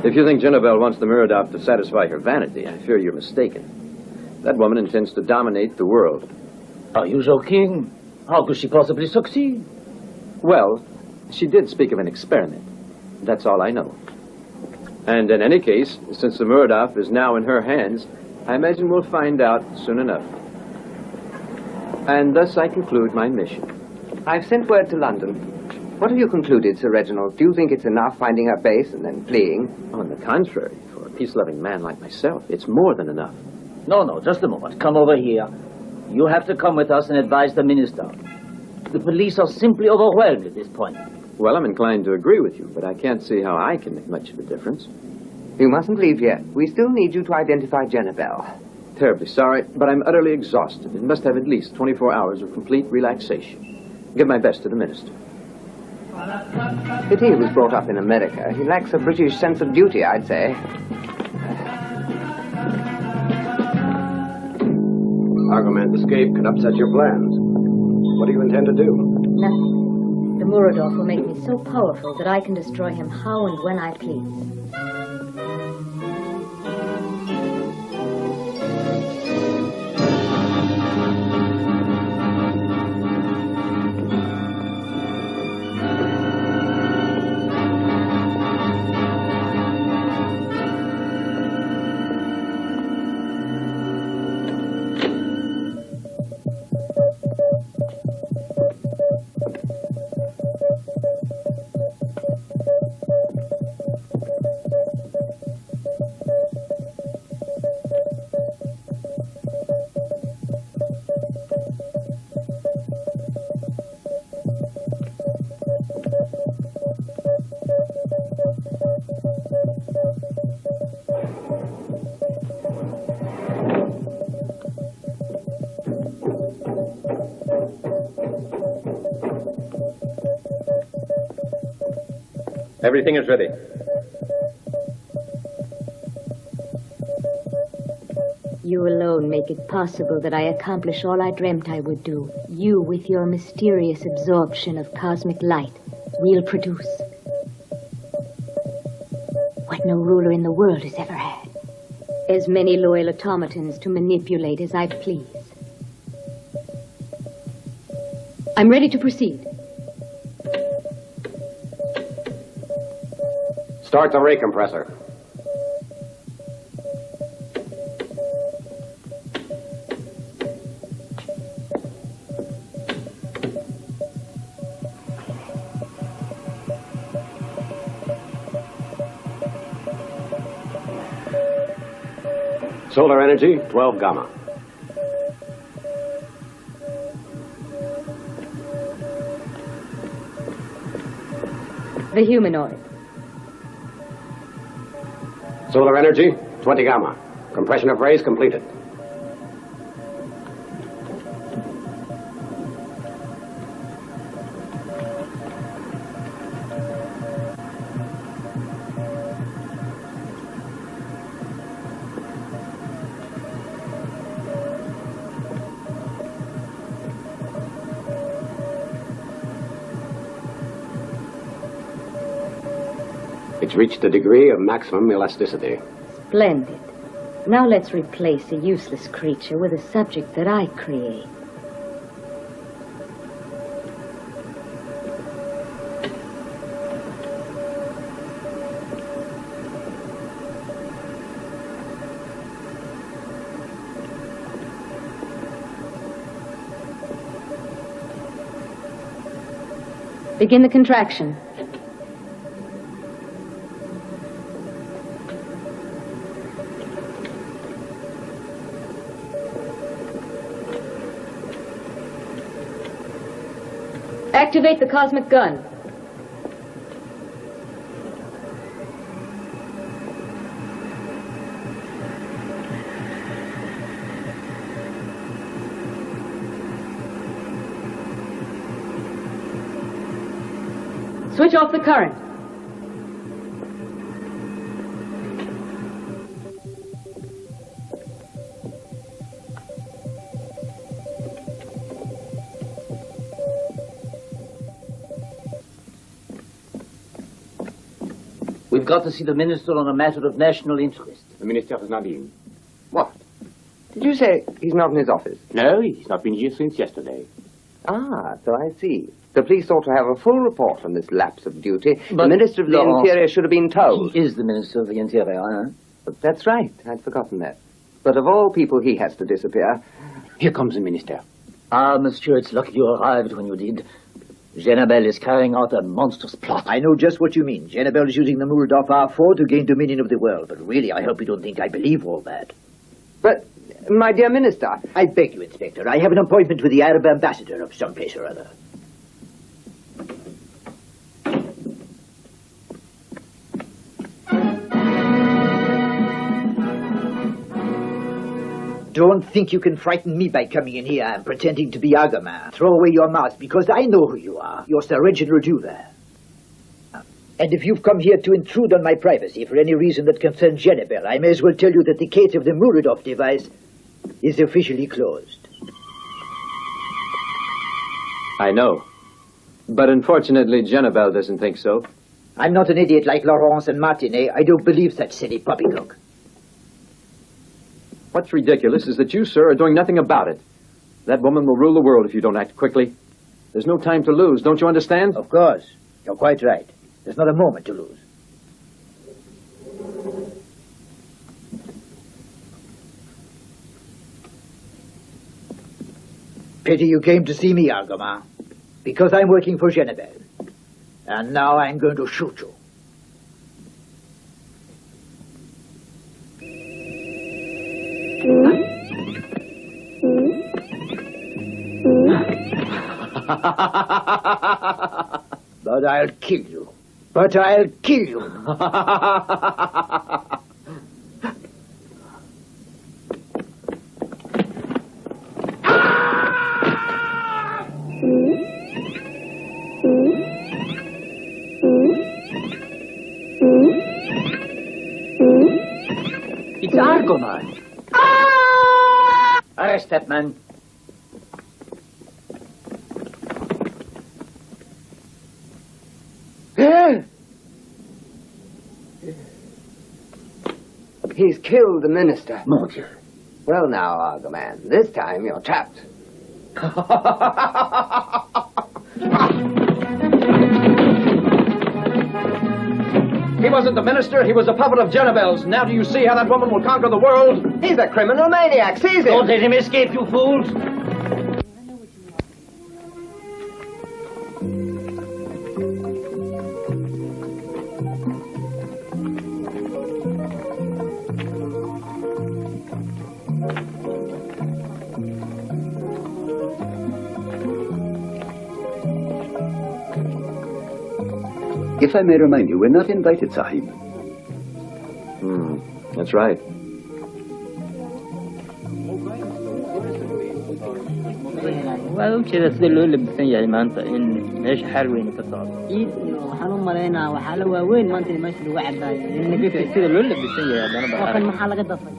[SPEAKER 8] If you think Jenabel wants the Muradov to satisfy her vanity, I fear you're mistaken. That woman intends to dominate the world.
[SPEAKER 10] Are you joking? How could she possibly succeed?
[SPEAKER 8] Well, she did speak of an experiment. That's all I know. And in any case, since the Muradov is now in her hands, I imagine we'll find out soon enough. And thus I conclude my mission.
[SPEAKER 1] I've sent word to London. What have you concluded, Sir Reginald? Do you think it's enough finding her base and then fleeing?
[SPEAKER 8] On the contrary, for a peace-loving man like myself, it's more than enough.
[SPEAKER 10] No, just a moment. Come over here. You have to come with us and advise the minister. The police are simply overwhelmed at this point.
[SPEAKER 8] Well, I'm inclined to agree with you, but I can't see how I can make much of a difference.
[SPEAKER 1] You mustn't leave yet. We still need you to identify Jenabel.
[SPEAKER 8] Terribly sorry, but I'm utterly exhausted and must have at least 24 hours of complete relaxation. Give my best to the minister.
[SPEAKER 1] Pity he was brought up in America. He lacks a British sense of duty, I'd say.
[SPEAKER 18] Argoman's escape could upset your plans. What do you intend to do?
[SPEAKER 4] Nothing. The Muradov will make me so powerful that I can destroy him how and when I please.
[SPEAKER 5] Everything is ready.
[SPEAKER 4] You alone make it possible that I accomplish all I dreamt I would do. You, with your mysterious absorption of cosmic light, will produce what no ruler in the world has ever had. As many loyal automatons to manipulate as I please. I'm ready to proceed.
[SPEAKER 18] Start the ray compressor. Solar energy, 12 gamma.
[SPEAKER 4] The humanoid.
[SPEAKER 18] Solar energy, 20 gamma. Compression of rays completed. It's reached a degree of maximum elasticity.
[SPEAKER 4] Splendid. Now let's replace a useless creature with a subject that I create. Begin the contraction. Activate the cosmic gun. Switch off the current.
[SPEAKER 10] We've got to see the minister on a matter of national interest.
[SPEAKER 16] The minister has not been.
[SPEAKER 1] What? Did you say he's not in his office?
[SPEAKER 16] No, he's not been here since yesterday.
[SPEAKER 1] Ah, so I see. The police ought to have a full report on this lapse of duty.
[SPEAKER 10] But
[SPEAKER 1] the Minister of the Interior should have been told.
[SPEAKER 10] He is the Minister of the Interior, eh?
[SPEAKER 1] That's right. I'd forgotten that. But of all people, he has to disappear.
[SPEAKER 16] Here comes the minister.
[SPEAKER 10] Ah, monsieur, it's lucky you arrived when you did. Jenabel is carrying out a monstrous plot.
[SPEAKER 15] I know just what you mean. Jenabel is using the Muradov R4 to gain dominion of the world. But really, I hope you don't think I believe all that.
[SPEAKER 1] But, my dear Minister...
[SPEAKER 15] I beg you, Inspector. I have an appointment with the Arab ambassador of some place or other. Don't think you can frighten me by coming in here and pretending to be Argoman. Throw away your mask, because I know who you are. You're Sir Reginald Dewar. And if you've come here to intrude on my privacy for any reason that concerns Jenabel, I may as well tell you that the case of the Muradov device is officially closed.
[SPEAKER 8] I know. But unfortunately, Jenabel doesn't think so.
[SPEAKER 15] I'm not an idiot like Laurence and Martinet. I don't believe such silly poppycock.
[SPEAKER 8] What's ridiculous is that you, sir, are doing nothing about it. That woman will rule the world if you don't act quickly. There's no time to lose, don't you understand?
[SPEAKER 15] Of course. You're quite right. There's not a moment to lose. Pity you came to see me, Argoman. Because I'm working for Jenabel. And now I'm going to shoot you. But I'll kill you. But I'll kill you.
[SPEAKER 10] Argoman. Arrest that man.
[SPEAKER 1] He's killed the minister.
[SPEAKER 10] Mon Dieu.
[SPEAKER 1] Well now, Argoman, this time you're trapped.
[SPEAKER 8] He wasn't the minister, he was a puppet of Jezebel's. Now do you see how that woman will conquer the world?
[SPEAKER 1] He's a criminal maniac. Seize him!
[SPEAKER 10] Don't let him escape, you fools!
[SPEAKER 7] If I may remind you, we're not invited, Sahib.
[SPEAKER 8] That's right.
[SPEAKER 21] وكذا سيدي لو لبسن يا maanta in meesha xaal weyn ka socdo
[SPEAKER 22] waxaan u maleynaa waxaa la waaweyn maanta in meesha lagu cadaayo
[SPEAKER 21] sida loo labisan yahay haddana
[SPEAKER 22] oo kan maxaa laga dafay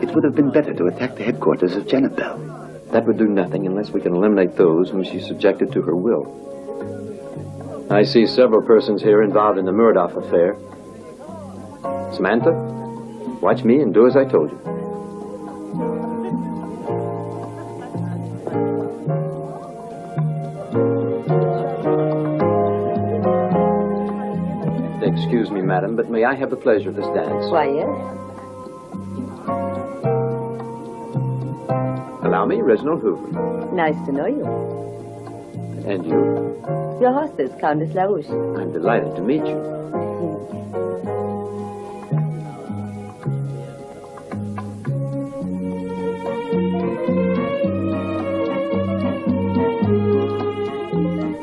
[SPEAKER 7] It would have been better to attack the headquarters of Jezebel.
[SPEAKER 8] That would do nothing unless we can eliminate those whom she subjected to her will. I see several persons here involved in the Murdoch affair. Samantha, watch me and do as I told you. Excuse me, madam, but may I have the pleasure of this dance?
[SPEAKER 23] Why, yes.
[SPEAKER 8] Allow me, Reginald Hoover.
[SPEAKER 23] Nice to know you.
[SPEAKER 8] And you?
[SPEAKER 23] Your hostess, Countess LaRouche.
[SPEAKER 8] I'm delighted to meet you.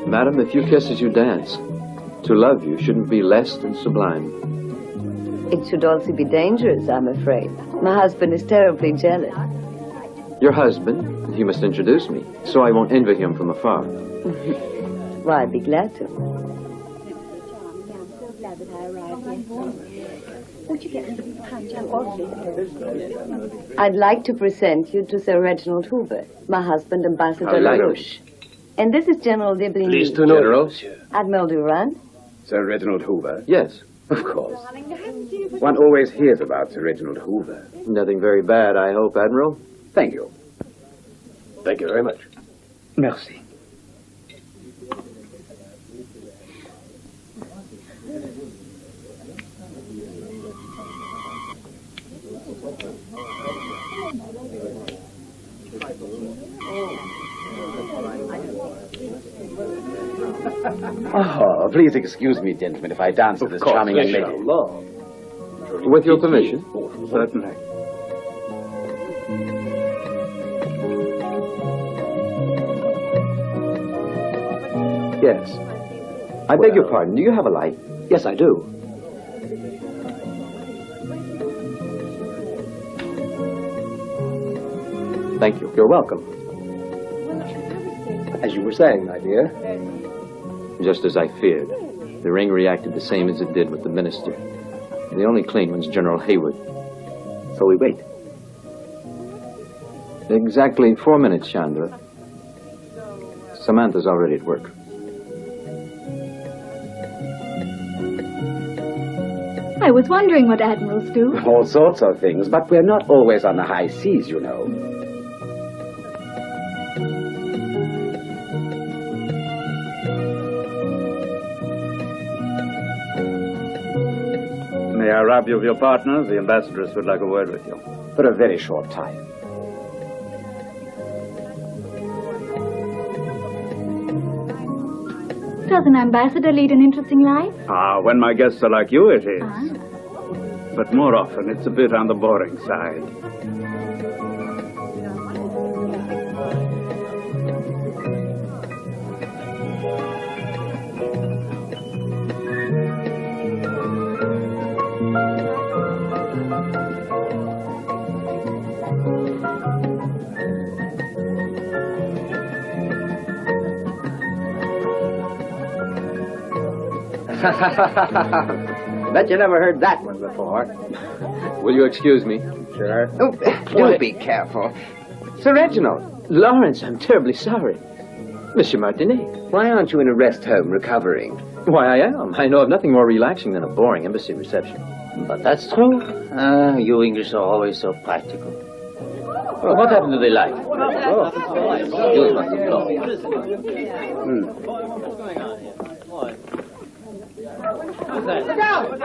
[SPEAKER 8] Madam, if you kiss as you dance, to love you shouldn't be less than sublime.
[SPEAKER 23] It should also be dangerous, I'm afraid. My husband is terribly jealous.
[SPEAKER 8] Your husband? He must introduce me, so I won't envy him from afar.
[SPEAKER 23] Well, I'd be glad to. I'd like to present you to Sir Reginald Hoover, my husband, Ambassador LaRouche. And this is General Dibligny.
[SPEAKER 3] Pleased to know
[SPEAKER 8] General.
[SPEAKER 23] Admiral Durand.
[SPEAKER 3] Sir Reginald Hoover?
[SPEAKER 8] Yes.
[SPEAKER 3] Of course. One always hears about Sir Reginald Hoover.
[SPEAKER 8] Nothing very bad, I hope, Admiral.
[SPEAKER 3] Thank you.
[SPEAKER 18] Thank you very much.
[SPEAKER 7] Merci.
[SPEAKER 12] Oh, please excuse me, gentlemen, if I dance with this charming young lady.
[SPEAKER 8] With your permission.
[SPEAKER 12] Certainly.
[SPEAKER 8] Yes. I beg your pardon, do you have a light?
[SPEAKER 13] Yes, I do.
[SPEAKER 8] Thank you.
[SPEAKER 13] You're welcome. As you were saying, my dear.
[SPEAKER 8] Just as I feared. The ring reacted the same as it did with the minister. The only clean one's General Hayward.
[SPEAKER 13] So we wait.
[SPEAKER 8] Exactly 4 minutes, Chandra. Samantha's already at work.
[SPEAKER 9] I was wondering what admirals do.
[SPEAKER 12] All sorts of things, but we're not always on the high seas, you know.
[SPEAKER 20] grab you of your partners. The ambassadress would like a word with you.
[SPEAKER 7] For a very short time.
[SPEAKER 9] Does an ambassador lead an interesting life?
[SPEAKER 20] Ah, when my guests are like you, it is. But more often, it's a bit on the boring side.
[SPEAKER 1] Bet you never heard that one before.
[SPEAKER 8] Will you excuse me?
[SPEAKER 1] Sure. Oh, do be careful. Sir Reginald.
[SPEAKER 8] Lawrence, I'm terribly sorry. Monsieur Martinet.
[SPEAKER 1] Why aren't you in a rest home recovering?
[SPEAKER 8] Why, I am. I know of nothing more relaxing than a boring embassy reception.
[SPEAKER 10] But that's true. You English are always so practical. Well, what happened to the light? You must have flown.
[SPEAKER 19] Look out!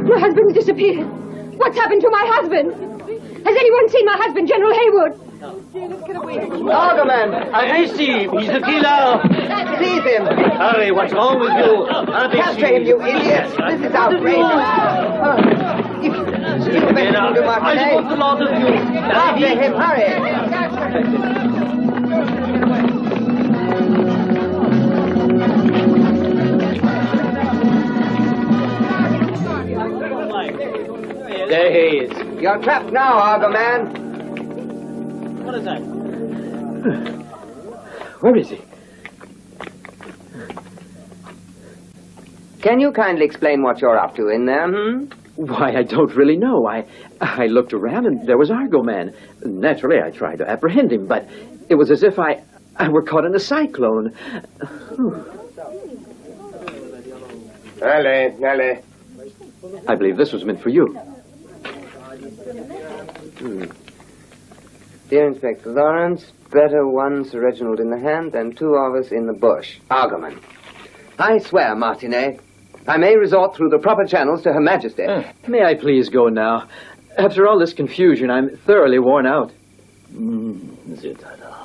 [SPEAKER 2] My husband's disappeared. What's happened to my husband? Has anyone seen my husband, General Haywood?
[SPEAKER 10] Argoman! Imbecile! He's a killer!
[SPEAKER 1] Seize him!
[SPEAKER 10] Hurry, what's wrong with you?
[SPEAKER 1] Capture him, you idiots! This is outrageous! If you better do my
[SPEAKER 10] I want the lot of you!
[SPEAKER 1] After him, hurry!
[SPEAKER 10] There he is.
[SPEAKER 1] You're trapped now, Argoman.
[SPEAKER 10] What is that?
[SPEAKER 8] Where is he?
[SPEAKER 1] Can you kindly explain what you're up to in there,
[SPEAKER 8] Why, I don't really know. I looked around and there was Argoman. Naturally, I tried to apprehend him, but it was as if I were caught in a cyclone.
[SPEAKER 1] Allez.
[SPEAKER 8] I believe this was meant for you.
[SPEAKER 1] Dear Inspector Lawrence, better one Sir Reginald in the hand than two of us in the bush. Argoman. I swear, Martinet, I may resort through the proper channels to Her Majesty.
[SPEAKER 8] May I please go now? After all this confusion, I'm thoroughly worn out.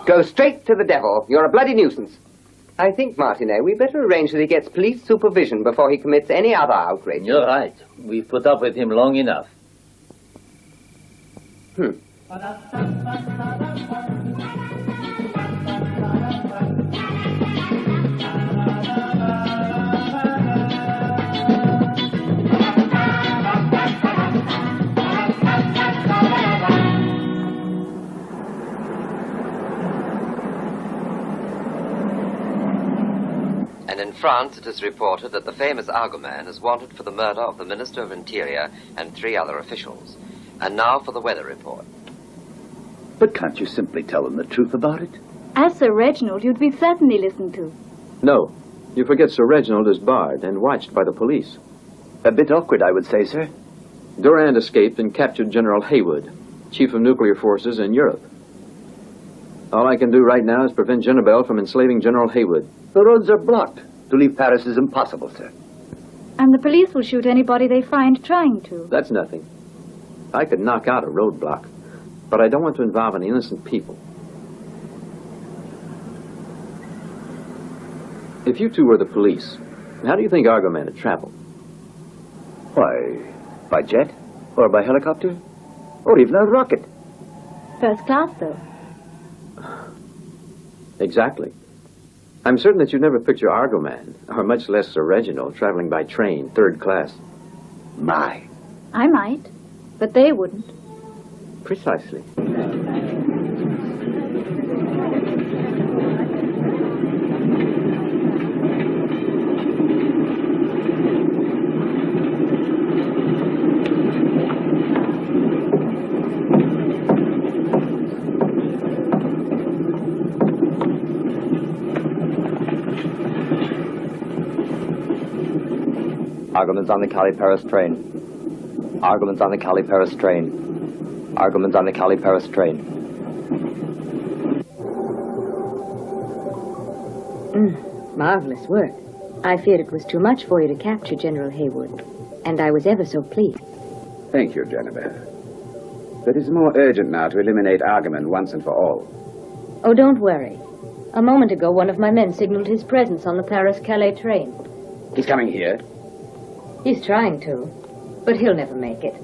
[SPEAKER 1] Go straight to the devil. You're a bloody nuisance. I think, Martinet, we better arrange that he gets police supervision before he commits any other outrage.
[SPEAKER 10] You're right. We've put up with him long enough.
[SPEAKER 6] And in France it is reported that the famous Argoman is wanted for the murder of the Minister of Interior and 3 other officials. And now for the weather report.
[SPEAKER 7] But can't you simply tell them the truth about it?
[SPEAKER 9] As Sir Reginald, you'd be certainly listened to.
[SPEAKER 8] No. You forget Sir Reginald is barred and watched by the police.
[SPEAKER 7] A bit awkward, I would say, sir.
[SPEAKER 8] Durand escaped and captured General Haywood, Chief of Nuclear Forces in Europe. All I can do right now is prevent Jenabel from enslaving General Haywood.
[SPEAKER 7] The roads are blocked. To leave Paris is impossible, sir.
[SPEAKER 9] And the police will shoot anybody they find trying to.
[SPEAKER 8] That's nothing. I could knock out a roadblock, but I don't want to involve any innocent people. If you two were the police, how do you think Argoman had traveled?
[SPEAKER 7] Why, by jet? Or by helicopter? Or even a rocket?
[SPEAKER 9] First class, though.
[SPEAKER 8] Exactly. I'm certain that you'd never picture Argoman, or much less Sir Reginald, traveling by train, 3rd class.
[SPEAKER 7] My.
[SPEAKER 9] I might, but they wouldn't.
[SPEAKER 8] Precisely.
[SPEAKER 11] Argoman's on the Cali-Paris train. Argoman's on the Cali-Paris train. Argoman's on the Cali-Paris train.
[SPEAKER 4] Marvelous work. I feared it was too much for you to capture General Haywood, and I was ever so pleased.
[SPEAKER 12] Thank you, Genevieve. But it's more urgent now to eliminate Argoman once and for all.
[SPEAKER 4] Oh, don't worry. A moment ago, one of my men signaled his presence on the Paris-Calais train.
[SPEAKER 12] He's coming here.
[SPEAKER 4] He's trying to, but he'll never make it.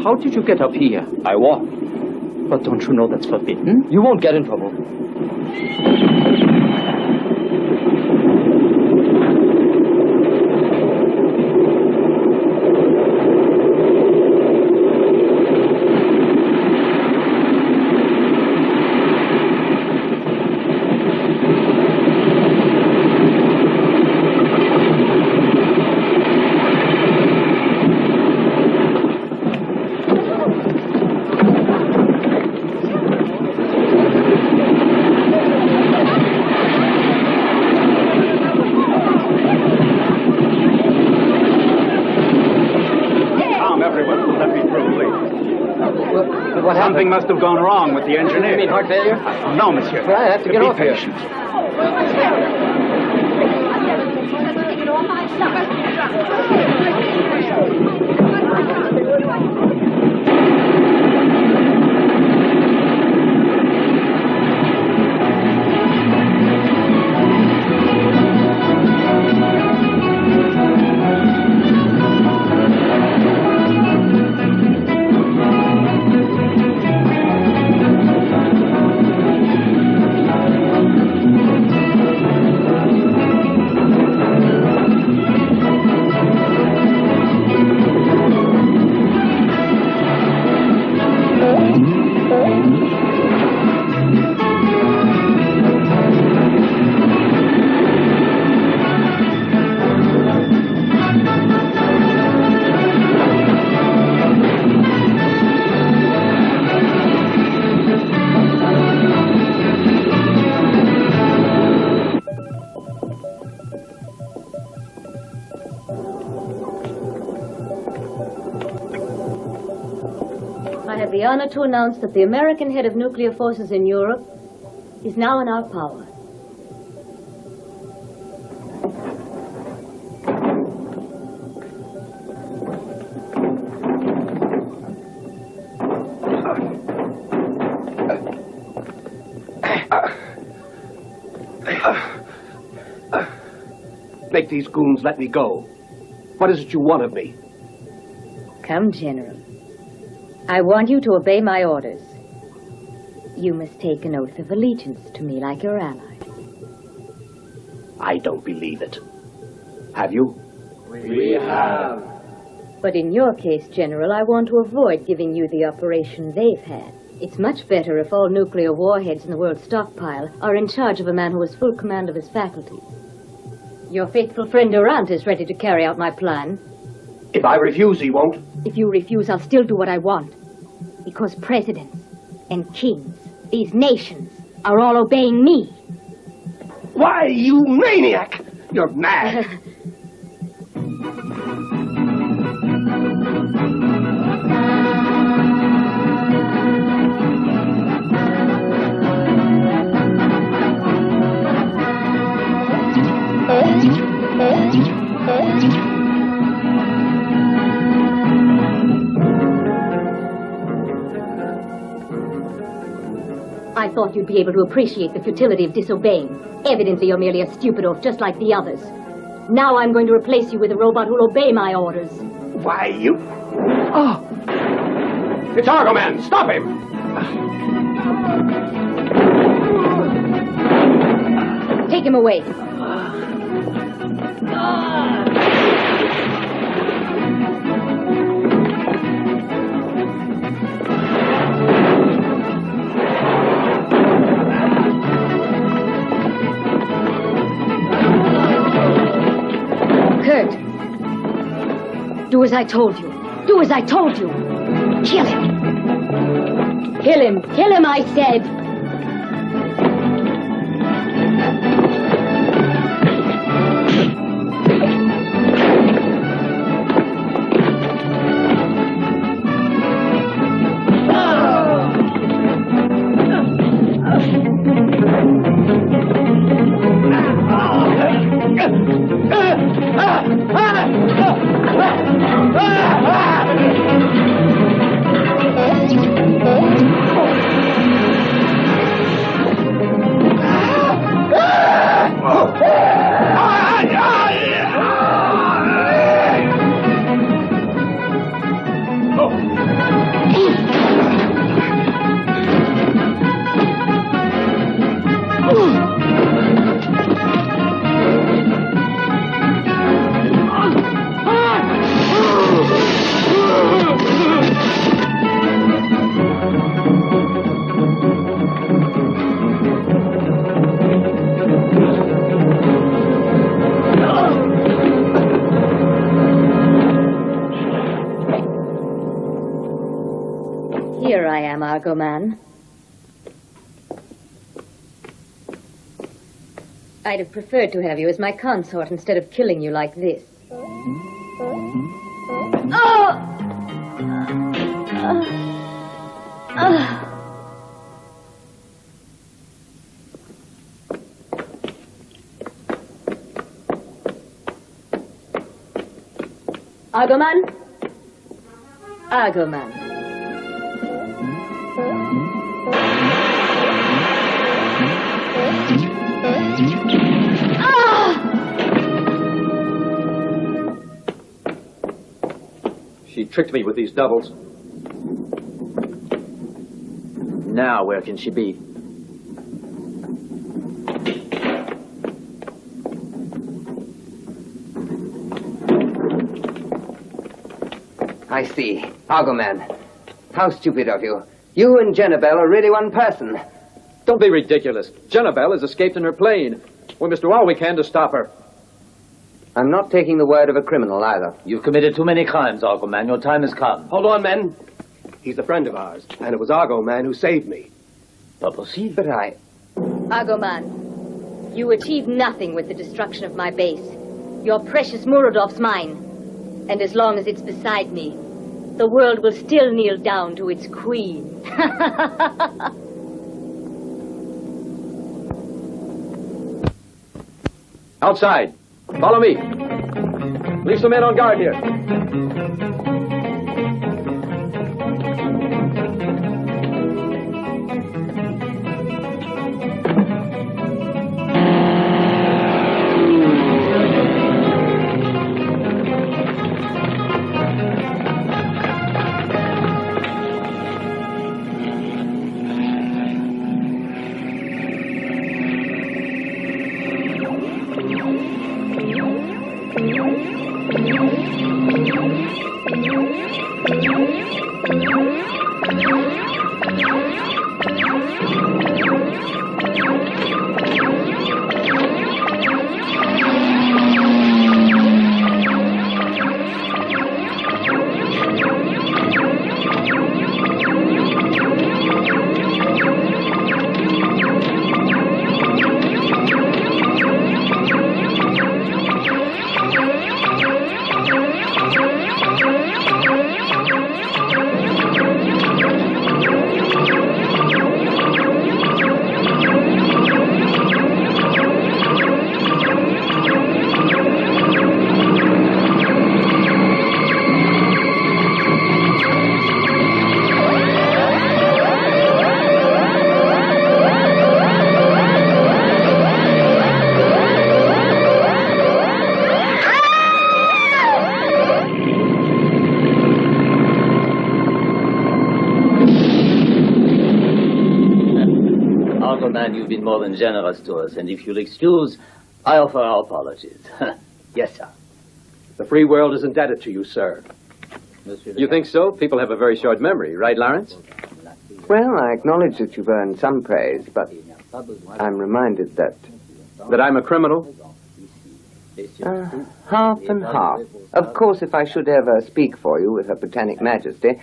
[SPEAKER 21] How did you get up here?
[SPEAKER 11] I walked.
[SPEAKER 21] But don't you know that's forbidden?
[SPEAKER 11] You won't get in trouble.
[SPEAKER 20] Something must have gone wrong with the engineer.
[SPEAKER 11] You mean heart failure?
[SPEAKER 20] No, monsieur.
[SPEAKER 11] But I have to get off here.
[SPEAKER 4] I have the honor to announce that the American head of nuclear forces in Europe is now in our power.
[SPEAKER 13] Make these goons let me go. What is it you want of me?
[SPEAKER 4] Come, General. I want you to obey my orders. You must take an oath of allegiance to me like your ally.
[SPEAKER 13] I don't believe it. Have you?
[SPEAKER 11] We have.
[SPEAKER 4] But in your case, General, I want to avoid giving you the operation they've had. It's much better if all nuclear warheads in the world's stockpile are in charge of a man who has full command of his faculties. Your faithful friend Durant is ready to carry out my plan.
[SPEAKER 13] If I refuse, he won't.
[SPEAKER 4] If you refuse, I'll still do what I want. Because presidents and kings, these nations, are all obeying me.
[SPEAKER 13] Why, you maniac! You're mad.
[SPEAKER 4] I thought you'd be able to appreciate the futility of disobeying. Evidently, you're merely a stupid oaf, just like the others. Now I'm going to replace you with a robot who'll obey my orders.
[SPEAKER 18] Why, you... Oh! It's Argoman! Stop him!
[SPEAKER 4] Take him away. Kurt, do as I told you. Do as I told you. Kill him. Kill him. Kill him, I said. Here I am, Argoman. I'd have preferred to have you as my consort instead of killing you like this. Argoman? Argoman.
[SPEAKER 8] She tricked me with these doubles. Now, where can she be?
[SPEAKER 1] I see. Argoman. How stupid of you. You and Jennabelle are really one person.
[SPEAKER 8] Don't be ridiculous. Jennabelle has escaped in her plane. We must do all we can to stop her.
[SPEAKER 1] I'm not taking the word of a criminal either.
[SPEAKER 10] You've committed too many crimes, Argoman. Your time has come.
[SPEAKER 18] Hold on, men. He's a friend of ours, and it was Argoman who saved me.
[SPEAKER 10] Pas possible.
[SPEAKER 1] But I...
[SPEAKER 4] Argoman, you achieved nothing with the destruction of my base. Your precious Muradov's mine. And as long as it's beside me, the world will still kneel down to its queen.
[SPEAKER 8] Outside. Follow me. Leave some men on guard here.
[SPEAKER 10] Argoman, you've been more than generous to us, and if you'll excuse, I offer our apologies.
[SPEAKER 13] Yes, sir. The free world is indebted to you, sir.
[SPEAKER 8] You think so? People have a very short memory, right, Lawrence?
[SPEAKER 1] Well, I acknowledge that you've earned some praise, but I'm reminded that...
[SPEAKER 8] That I'm a criminal?
[SPEAKER 1] Half and half. Of course, if I should ever speak for you with Her Britannic Majesty,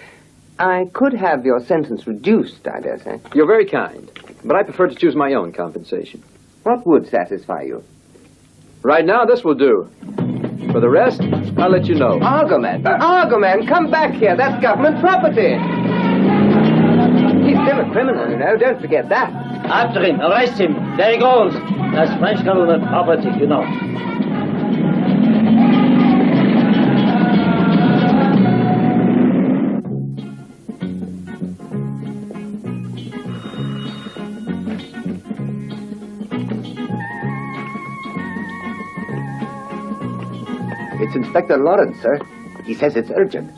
[SPEAKER 1] I could have your sentence reduced, I dare say.
[SPEAKER 8] You're very kind, but I prefer to choose my own compensation.
[SPEAKER 1] What would satisfy you?
[SPEAKER 8] Right now, this will do. For the rest, I'll let you know.
[SPEAKER 1] Argoman! Argoman, come back here! That's government property! He's still a criminal, you know. Don't forget that.
[SPEAKER 10] After him, arrest him. There he goes. That's French government property, you know.
[SPEAKER 13] It's Inspector Lawrence, sir. He says it's urgent.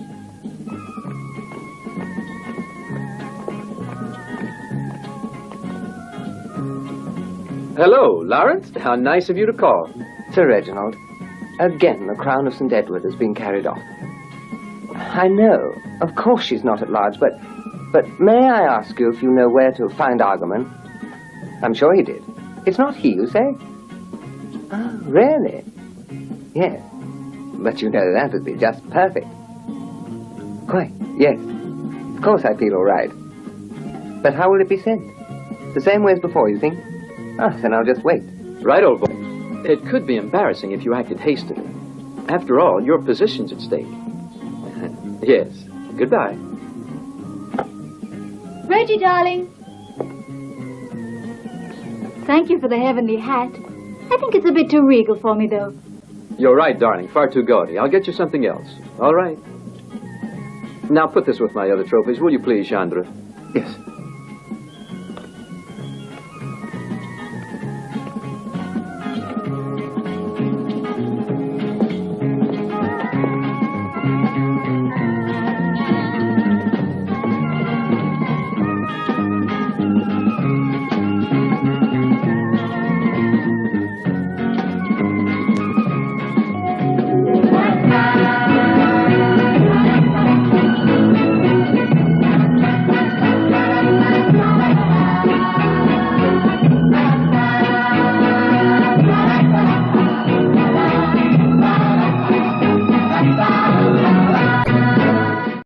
[SPEAKER 8] Hello, Lawrence. How nice of you to call.
[SPEAKER 1] Sir Reginald, again the crown of St. Edward has been carried off. I know, of course she's not at large, but may I ask you if you know where to find Argoman? I'm sure he did. It's not he, you say? Oh, really? Yes. But you know that would be just perfect. Quite, yes. Of course I feel all right. But how will it be sent? The same way as before, you think? Ah, then I'll just wait.
[SPEAKER 8] Right, old boy. It could be embarrassing if you acted hastily. After all, your position's at stake. Yes. Goodbye.
[SPEAKER 9] Reggie, darling. Thank you for the heavenly hat. I think it's a bit too regal for me, though.
[SPEAKER 8] You're right, darling. Far too gaudy. I'll get you something else. All right. Now put this with my other trophies, will you please, Chandra?
[SPEAKER 13] Yes.